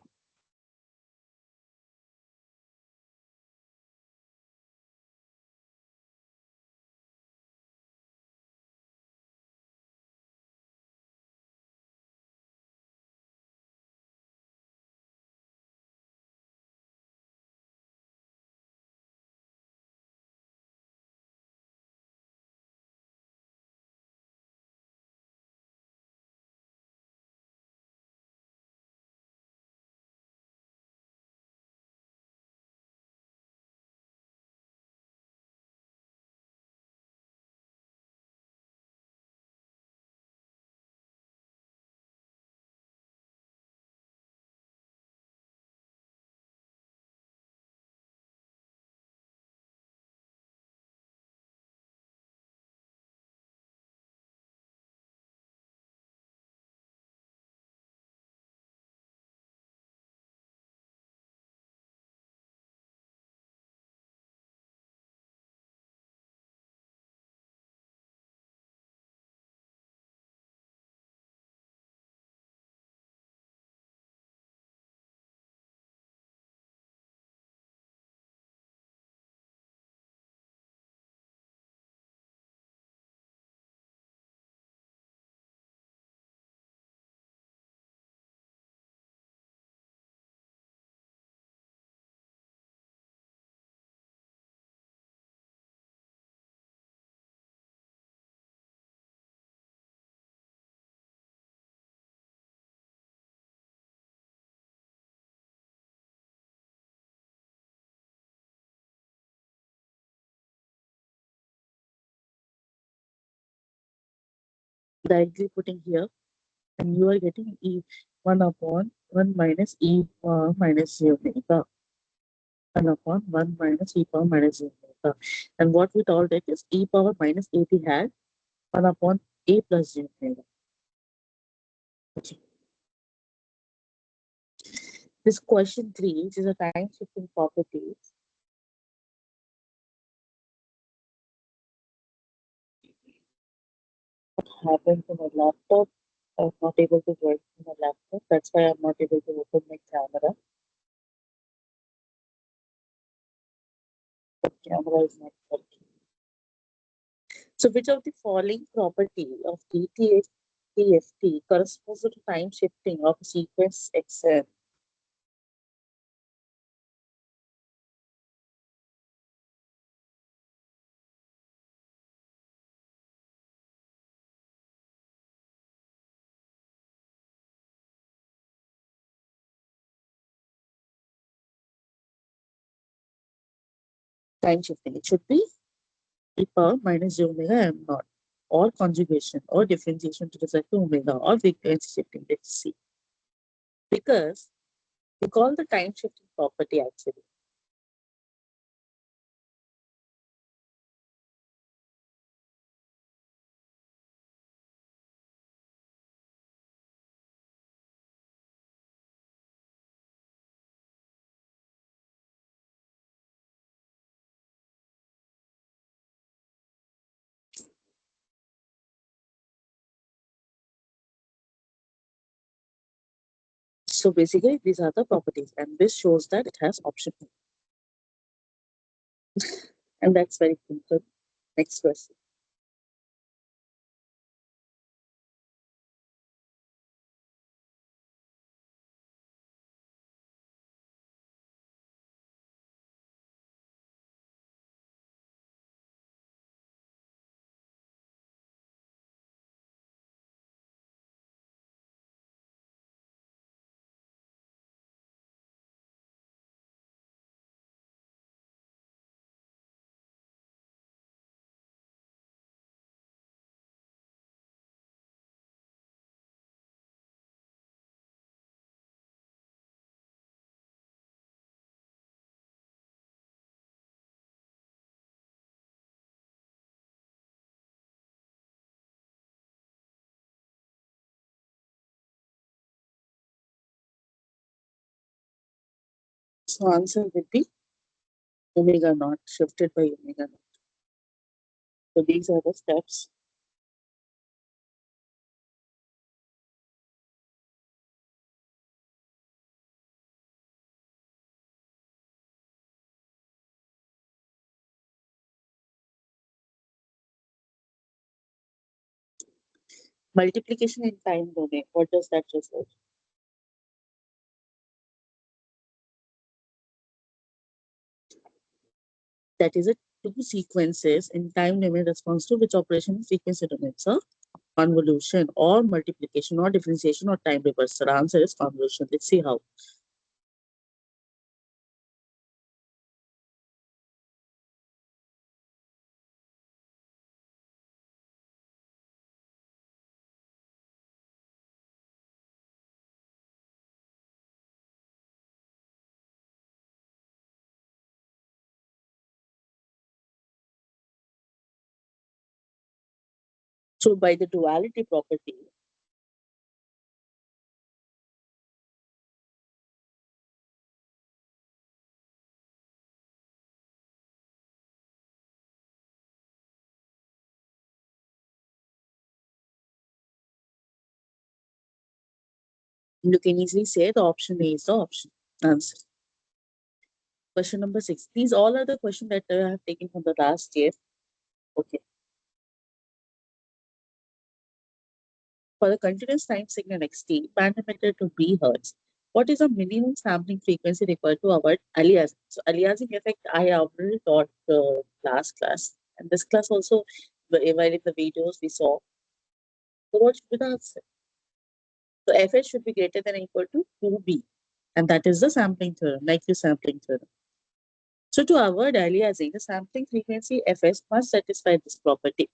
Directly putting here, and you are getting e 1 upon 1 minus e power minus j omega. 1 upon 1 minus e power minus j omega. And what we told it is e power minus 80 had 1 upon a plus j omega. Okay. This question 3, which is a time shifting property. What happened to my laptop? I'm not able to work on my laptop. That's why I'm not able to open my camera. The camera is not working. So, which of the following property of DTFT corresponds to time shifting of a sequence XN? Time shifting. It should be e power minus j omega m naught, or conjugation, or differentiation to respect to omega, or frequency shifting. Let's see. Because we call the time shifting property actually. So basically, these are the properties, and this shows that it has option. And that's very simple. Next question. So answer would be omega naught shifted by omega naught. So these are the steps. Multiplication in time domain. What does that refer? That is a two sequences in time domain response to which operation in frequency domain. So convolution or multiplication or differentiation or time reversal. The answer is convolution. Let's see how. So by the duality property, you can easily say the option A is the option answer. Question number 6. These all are the questions that I have taken from the last year. Okay. For the continuous time signal xt, band limited to B hertz, what is the minimum sampling frequency required to avoid aliasing? So aliasing effect I already taught last class. And this class also, while in the videos we saw. So what should be the answer? So fs should be greater than or equal to 2b. And that is the sampling theorem, like the sampling theorem. So to avoid aliasing, the sampling frequency fs must satisfy this property.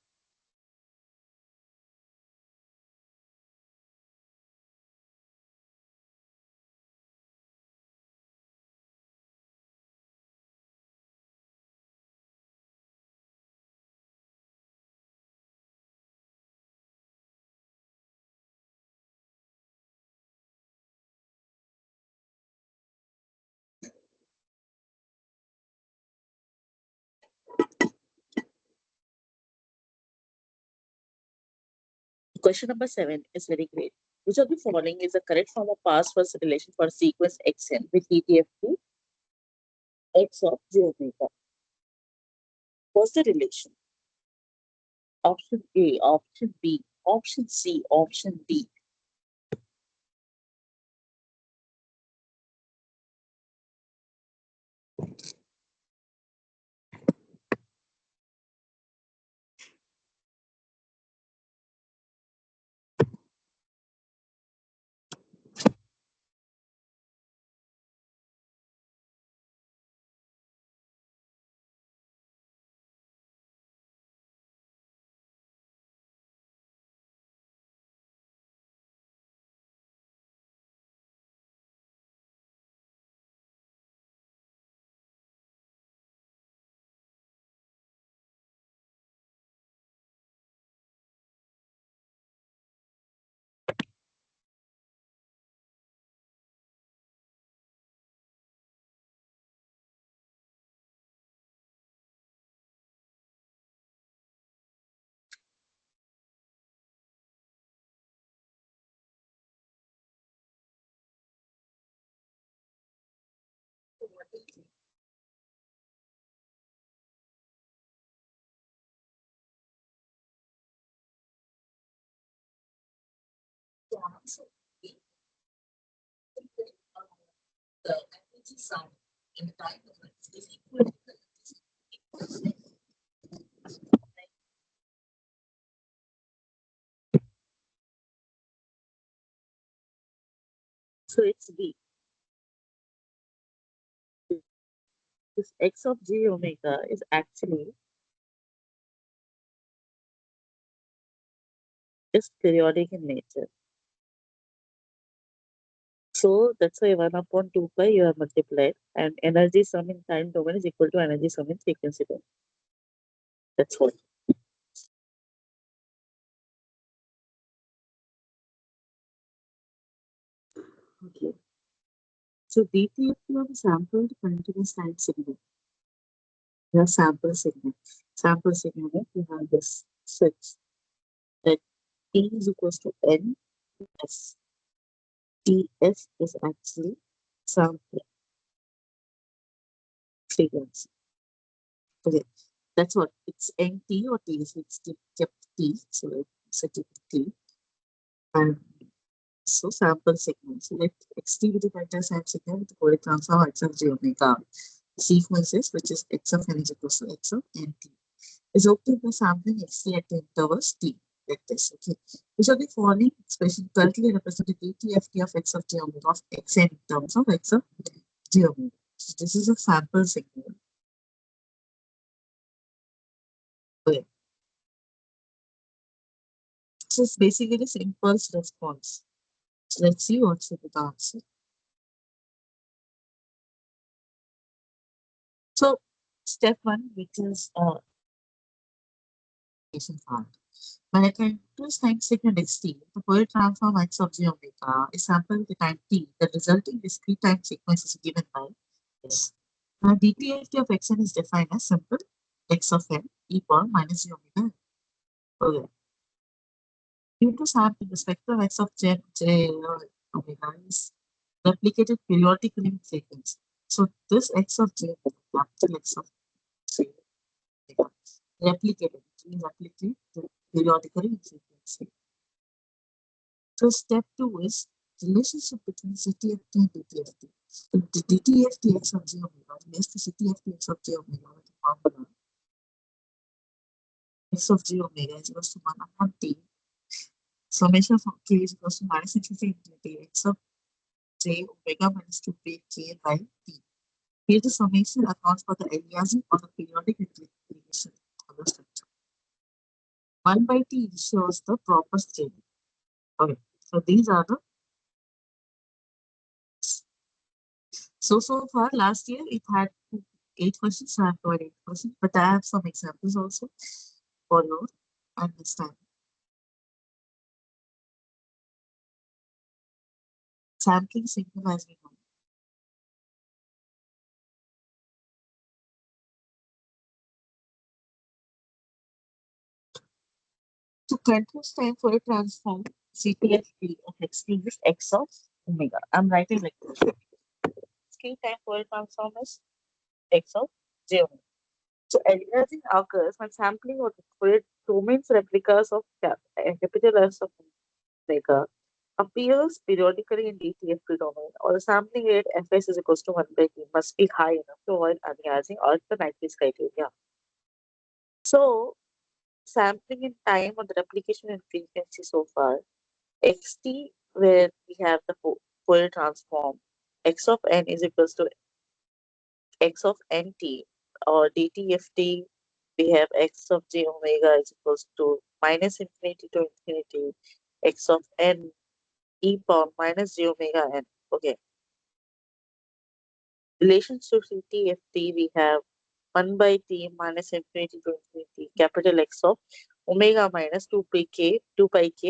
Question number 7 is very great. Which of the following is the correct form of past first relation for sequence xn with DTFT x of j omega? What's the relation? Option A, option B, option C, option D. So it's B. This x of j omega is actually is periodic in nature. So that's why 1 upon 2 pi you have multiplied, and energy sum in time domain is equal to energy sum in frequency domain. That's what. Okay. So DTFT of a sampled continuous time signal. Your sample signal. Sample signal, you have this switch that T is equals to N S. TS is actually sample frequency. Okay, that's what it's NT or T. So it's kept T. So it's a T. And so sample signal. So let XT with the delta time signal with the Fourier transform X of j omega. Sequences, which is X of N is equals to X of NT, is obtained by sampling XT at the intervals T, like this. Okay. Which of the following expression correctly represent the DTFT of X of j omega of Xn in terms of X of j omega. So this is a sample signal. Okay. So it's basically this impulse response. So let's see what's the answer. So step one, which is part. When I continuous time signal xt, the Fourier transform X of j omega is sampled with the time t. The resulting discrete time sequence is given by this. Now DTFT of xn is defined as simple x of n e power minus j omega. Okay. Due to sampling, the spectrum x of j omega is replicated periodically in frequency. So this x of j, capital X of j omega, replicated, it means replicate periodically in frequency. So step two is relationship between CTFT and DTFT. So the DTFT x of j omega relates to CTFT x of j omega with the formula x of j omega is equals to 1 upon t. Summation from k is equals to minus infinity infinity x of j omega minus 2 k by t. Here the summation accounts for the aliasing or the periodic integration of the structure. 1 by t shows the proper scaling. Okay, so these are the so far last year it had 8 questions. I have provided 8 questions, but I have some examples also for your understanding. Sampling signal as we know. To continuous time for a transform, CTFT of x is x of omega. I'm writing like this. Discrete time for a transform is x of j omega. So aliasing occurs when sampling or Fourier domains replicas of capital S of omega appears periodically in DTFT domain, or the sampling rate Fs is equals to 1 by t must be high enough to avoid aliasing or the Nyquist criteria. So sampling in time or the replication in frequency so far, xt where we have the Fourier transform, x of n is equals to x of nt, or DTFT we have x of j omega is equals to minus infinity to infinity x of n e power minus j omega n. Okay. Relationship to TFT, we have 1 by t minus infinity to infinity capital X of omega minus 2 pi k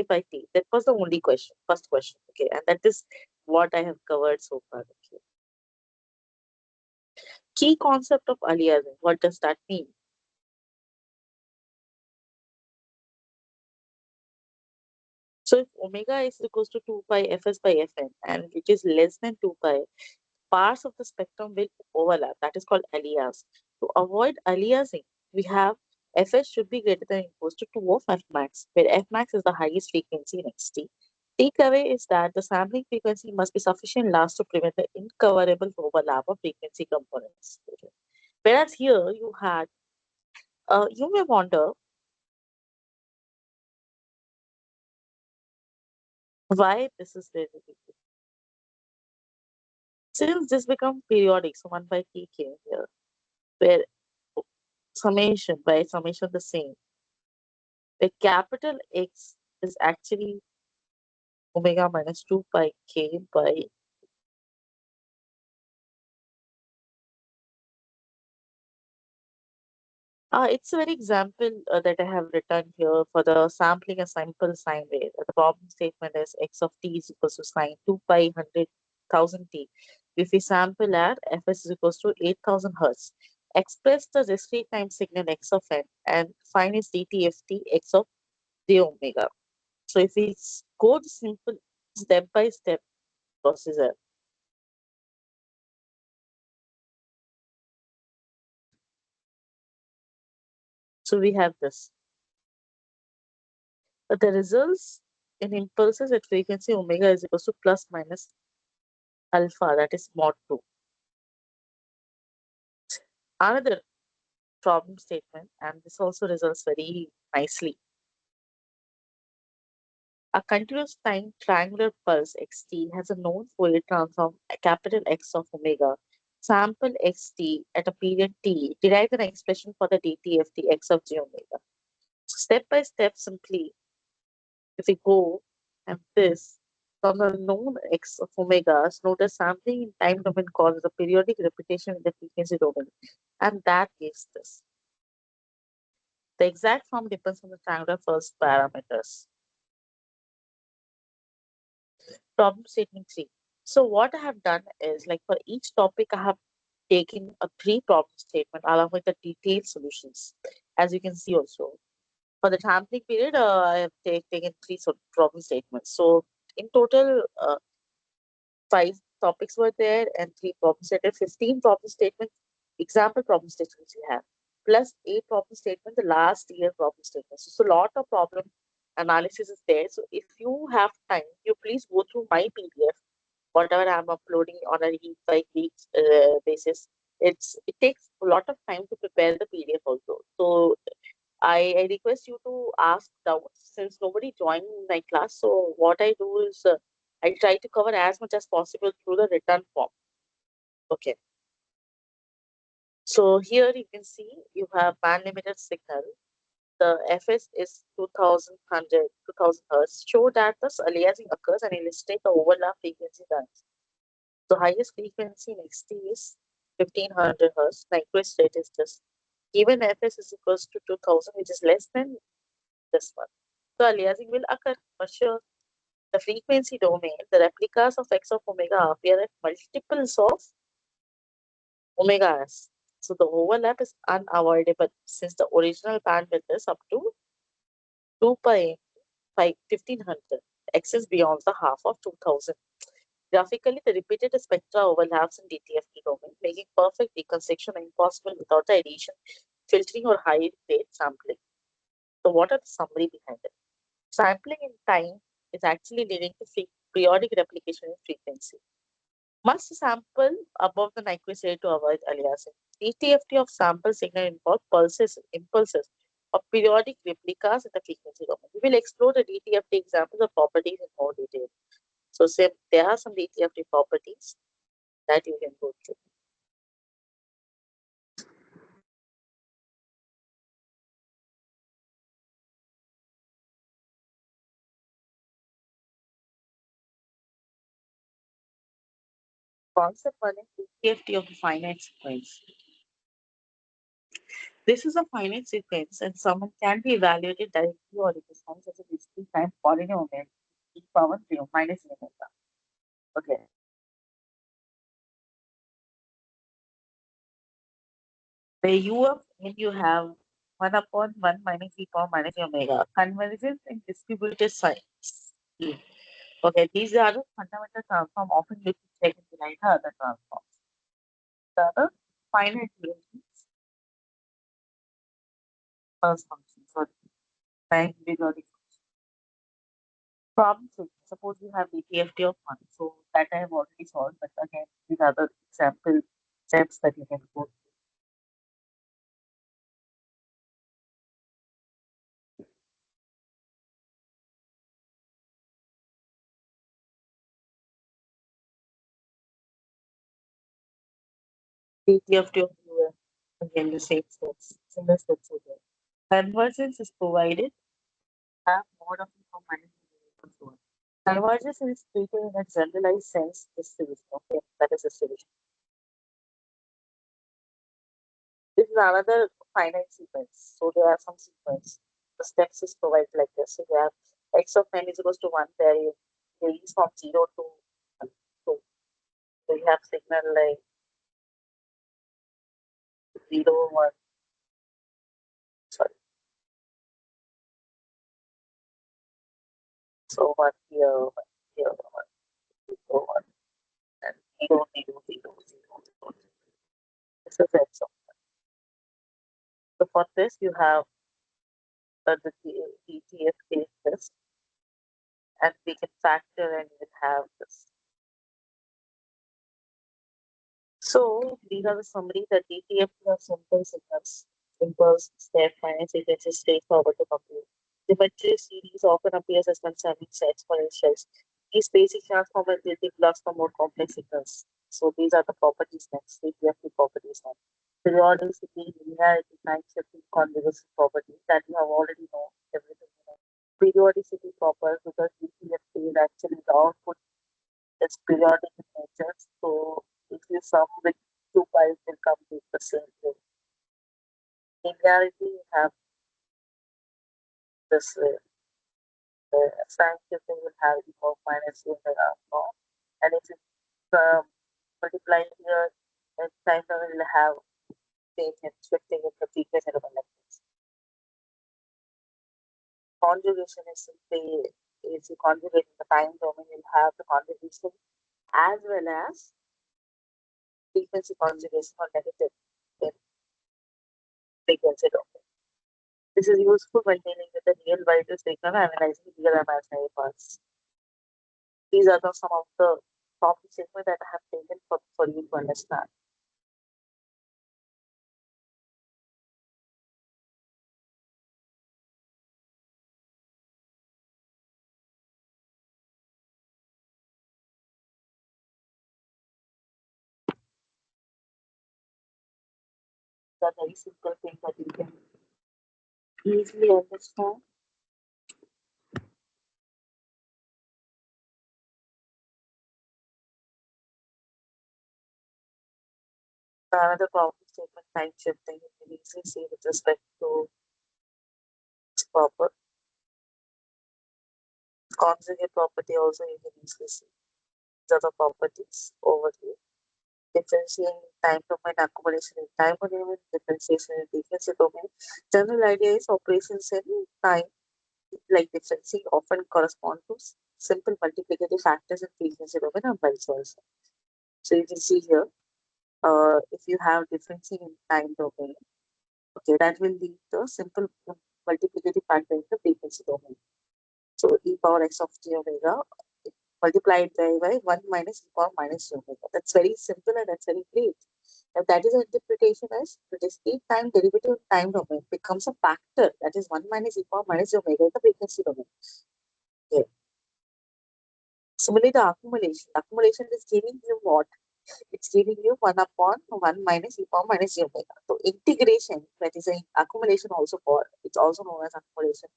by t. That was the only question, first question. Okay, and that is what I have covered so far. Okay. Key concept of aliasing. What does that mean? So if omega is equals to 2 pi fs by fn and which is less than 2 pi, parts of the spectrum will overlap. That is called alias. To avoid aliasing, we have Fs should be greater than or equals to 2 of Fmax, where Fmax is the highest frequency in XT. Takeaway is that the sampling frequency must be sufficient large to prevent the incoverable overlap of frequency components. Okay. Whereas here you had, you may wonder why this is very big. Since this becomes periodic, so 1 by t came here, where summation by summation the same. The capital X is actually omega minus 2 pi k by it's a very example that I have written here for the sampling a simple sine wave. The problem statement is x of t is equals to sine 2 pi 100,000 t. if we sample at fs is equals to 8000 hertz, express the discrete time signal x of n and find its DTFT x of j omega. So if we go the simple step by step procedure, so we have this. But the results in impulses at frequency omega is equals to plus minus alpha, that is mod 2. Another problem statement, and this also results very nicely. A continuous time triangular pulse xt has a known Fourier transform capital X of omega. Sample xt at a period t, derive an expression for the DTFT x of j omega. So step by step, simply, if we go and this from the known x of omega, notice sampling in time domain causes a periodic repetition in the frequency domain, and that gives this. The exact form depends on the triangular first parameters. Problem statement 3. So what I have done is, like, for each topic, I have taken a 3 problem statement along with the detailed solutions. As you can see also, for the sampling period, I have taken 3 problem statements. So in total, 5 topics were there and 3 problem statements, 15 problem statements, example problem statements we have, plus 8 problem statements, the last year problem statements. So a lot of problem analysis is there. So if you have time, you please go through my PDF, whatever I'm uploading on a week by week basis. It takes a lot of time to prepare the PDF also. So I request you to ask doubts since nobody joined my class. So what I do is I try to cover as much as possible through the written form. Okay. So here you can see you have band limited signal. The Fs is 2000 hertz. Show that this aliasing occurs and illustrate the overlap frequency bands. The highest frequency in XT is 1500 hertz. Nyquist rate is this. Given Fs is equals to 2000, which is less than this one. So aliasing will occur for sure. The frequency domain, the replicas of x of omega appear at multiples of omega s. So the overlap is unavoidable since the original bandwidth is up to 2 pi 1500. X is beyond the half of 2000. Graphically, the repeated spectra overlaps in DTFT domain, making perfect reconstruction impossible without the addition, filtering, or high rate sampling. So what are the summary behind it? Sampling in time is actually leading to periodic replication in frequency. Must sample above the Nyquist rate to avoid aliasing. DTFT of sample signal involve impulses, or periodic replicas in the frequency domain. We will explore the DTFT examples of properties in more detail. So there are some DTFT properties that you can go through. Concept one is DTFT of a finite sequence. This is a finite sequence and someone can be evaluated directly or it is comes as a discrete time polynomial e power 0 minus omega. Okay. Where u of n you have 1 upon 1 minus e power minus omega. Convergence in distributed signs. Okay, these are the fundamental transform often used to check and deny the other transforms. The other finite elements first function. So time periodic problem. So suppose we have DTFT of 1. So that I have already solved, but again, these are the example steps that you can go DTFT of UN. Again, the same steps, similar steps again. Convergence is provided, have mod of from minus equals to 1. Convergence is treated in a generalized sense distribution. Okay, that is distribution. This is another finite sequence. So there are some sequence. The steps is provided like this. So you have x of n is equals to 1 there you varies from 0 to 2. So you have signal like 0, 1, sorry. So 1 here, 1 here, 1, 0, 1, and 0, 0, 0, 0, 0. This is it. So for this, you have the DTFT test, and we can factor and we'll have this. So these are the summary that DTFT are simple signals, impulse, step, finite sequences, straightforward to compute. The matrix series often appears as concerning sets exponentials. These basic transform and building blocks for more complex signals. So these are the properties next, DTFT properties next. Periodicity, linearity, time shifting, convolution properties that you have already known everything. Periodicity proper because DTFT is actually the output is periodic in nature. So if you sum with two pies will come to the same thing. Linearity you have this way. The sign shifting will have equal minus omega form. And if you multiply here, then time will have change and shifting in the frequency of electrons. Conjugation is simply if you conjugate in the time domain, you'll have the conjugation as well as frequency conjugation or negative in frequency domain. This is useful when dealing with the real vital signal and analyzing real imaginary parts. These are some of the topic statements that I have taken for you to understand. The very simple thing that you can easily understand. Another topic statement, time shifting, you can easily see with respect to its proper conjugate property also you can easily see. These are the properties over here. Differentiating time domain, accumulation in time domain, differentiation in frequency domain. General idea is operations in time, like differentiating, often correspond to simple multiplicative factors in frequency domain and vice versa. So you can see here, if you have differentiating in time domain, okay, that will lead to a simple multiplicative factor in the frequency domain. So e power x of j omega multiplied by 1 minus e power minus j omega. That's very simple and that's very great. Now that is an interpretation as the discrete time derivative in time domain becomes a factor that is 1 minus e power minus j omega in the frequency domain. Okay. Similarly, the accumulation. Accumulation is giving you what? It's giving you 1 upon 1 minus e power minus j omega. So integration, that is an accumulation also for, it's also known as accumulation.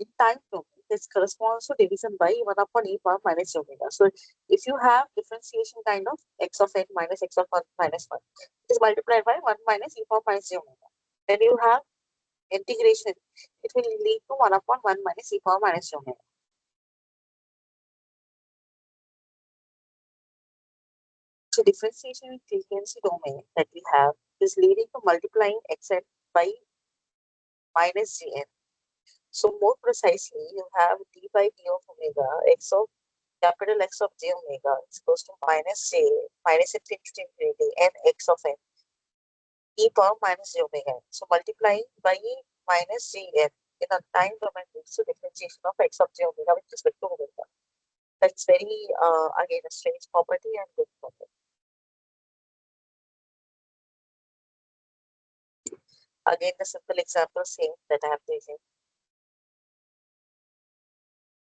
In time domain, this corresponds to division by 1 upon e power minus j omega. So if you have differentiation kind of x of n minus x of 1 minus 1, it is multiplied by 1 minus e power minus j omega. Then you have integration, it will lead to 1 upon 1 minus e power minus j omega. So differentiation in frequency domain that we have is leading to multiplying xn by minus gn. So more precisely, you have d by d of omega x of capital X of j omega is equals to minus j minus infinity to infinity n x of n e power minus j omega n. So multiplying by minus gn in a time domain leads to differentiation of x of j omega with respect to omega. That's very again a strange property and good property. Again, the simple example same that I have taken.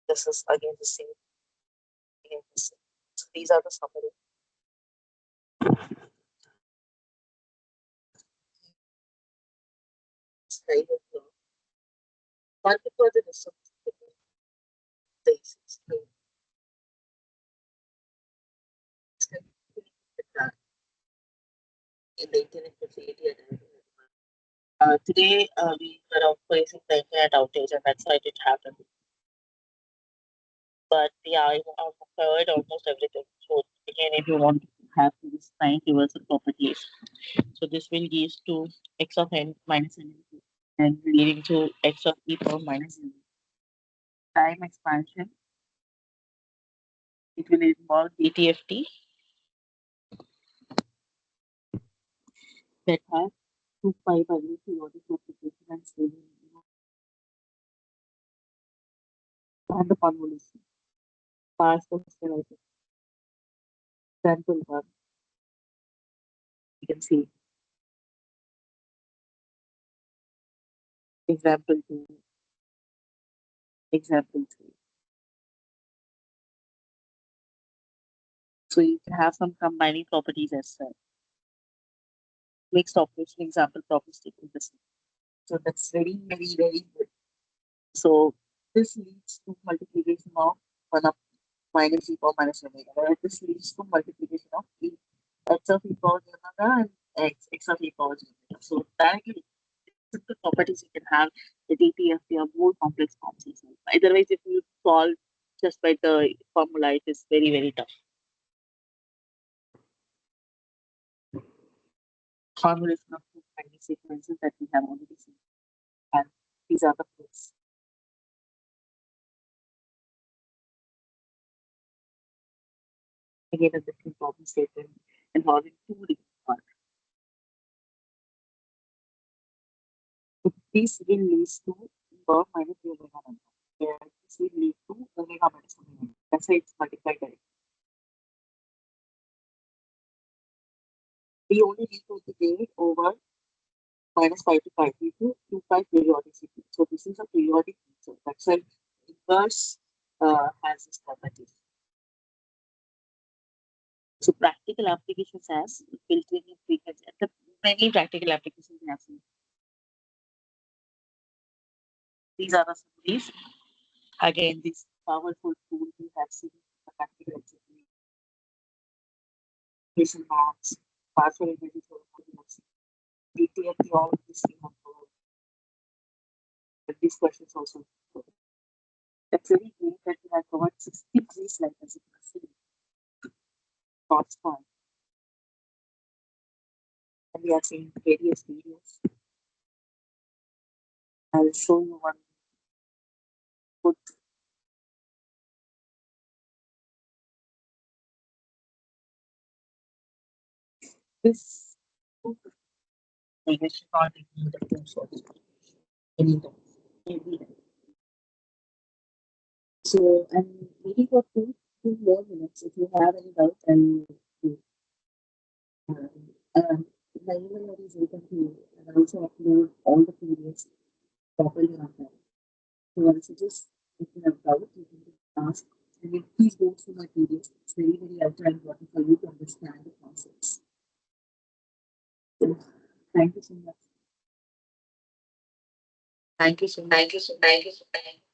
This is again the same. Again the same. So these are the summary. Multiple the distance between places. In the internet facility at today we were facing the internet outage and that's why it happened. But yeah, I've covered almost everything. So again, if you want have this sign reversal properties. So this will give to x of n minus n and leading to x of e power minus n. Time expansion, it will involve DTFT that has 2 pi by periodic multiplication and scaling and the convolution. Past the example one, you can see example two, example three. So you can have some combining properties as well. Mixed operation example property in this. So that's very, very, very good. So this leads to multiplication of 1 up minus e power minus omega. Where this leads to multiplication of e x of e power omega and x of e power omega. So directly simple properties you can have the DTFT are more complex forms as well. Otherwise, if you solve just by the formula, it is very, very tough. Convolution of two primary sequences that we have already seen. And these are the proofs. Again, a different problem statement involving two different parts. So this will lead to power minus omega number. This will lead to omega minus omega. That's why it's multiplied by. We only need to integrate over minus pi to pi to 2 pi periodicity. So this is a periodic feature. That's why inverse has this property. So practical applications as filtering in frequency. And the many practical applications we have seen. These are the summaries. Again, this powerful tool we have seen the practical execution maps, partial images of DTFT, all of this we have covered. But these questions also. That's very great that we have covered 63 slides as you can see. Thoughts point. And we are seeing various videos. I will show you one good. This I guess you can't ignore the film source anytime. Every time. So I'm waiting for two more minutes. If you have any doubt, I'll um, um, my email ID is open to you, and I also upload all the PDFs properly on time. So I suggest if you have doubt, you can ask. And then please go through my PDFs. It's very, very ultra important for you to understand the concepts. So thank you so much. Thank you so much. Thank you so much.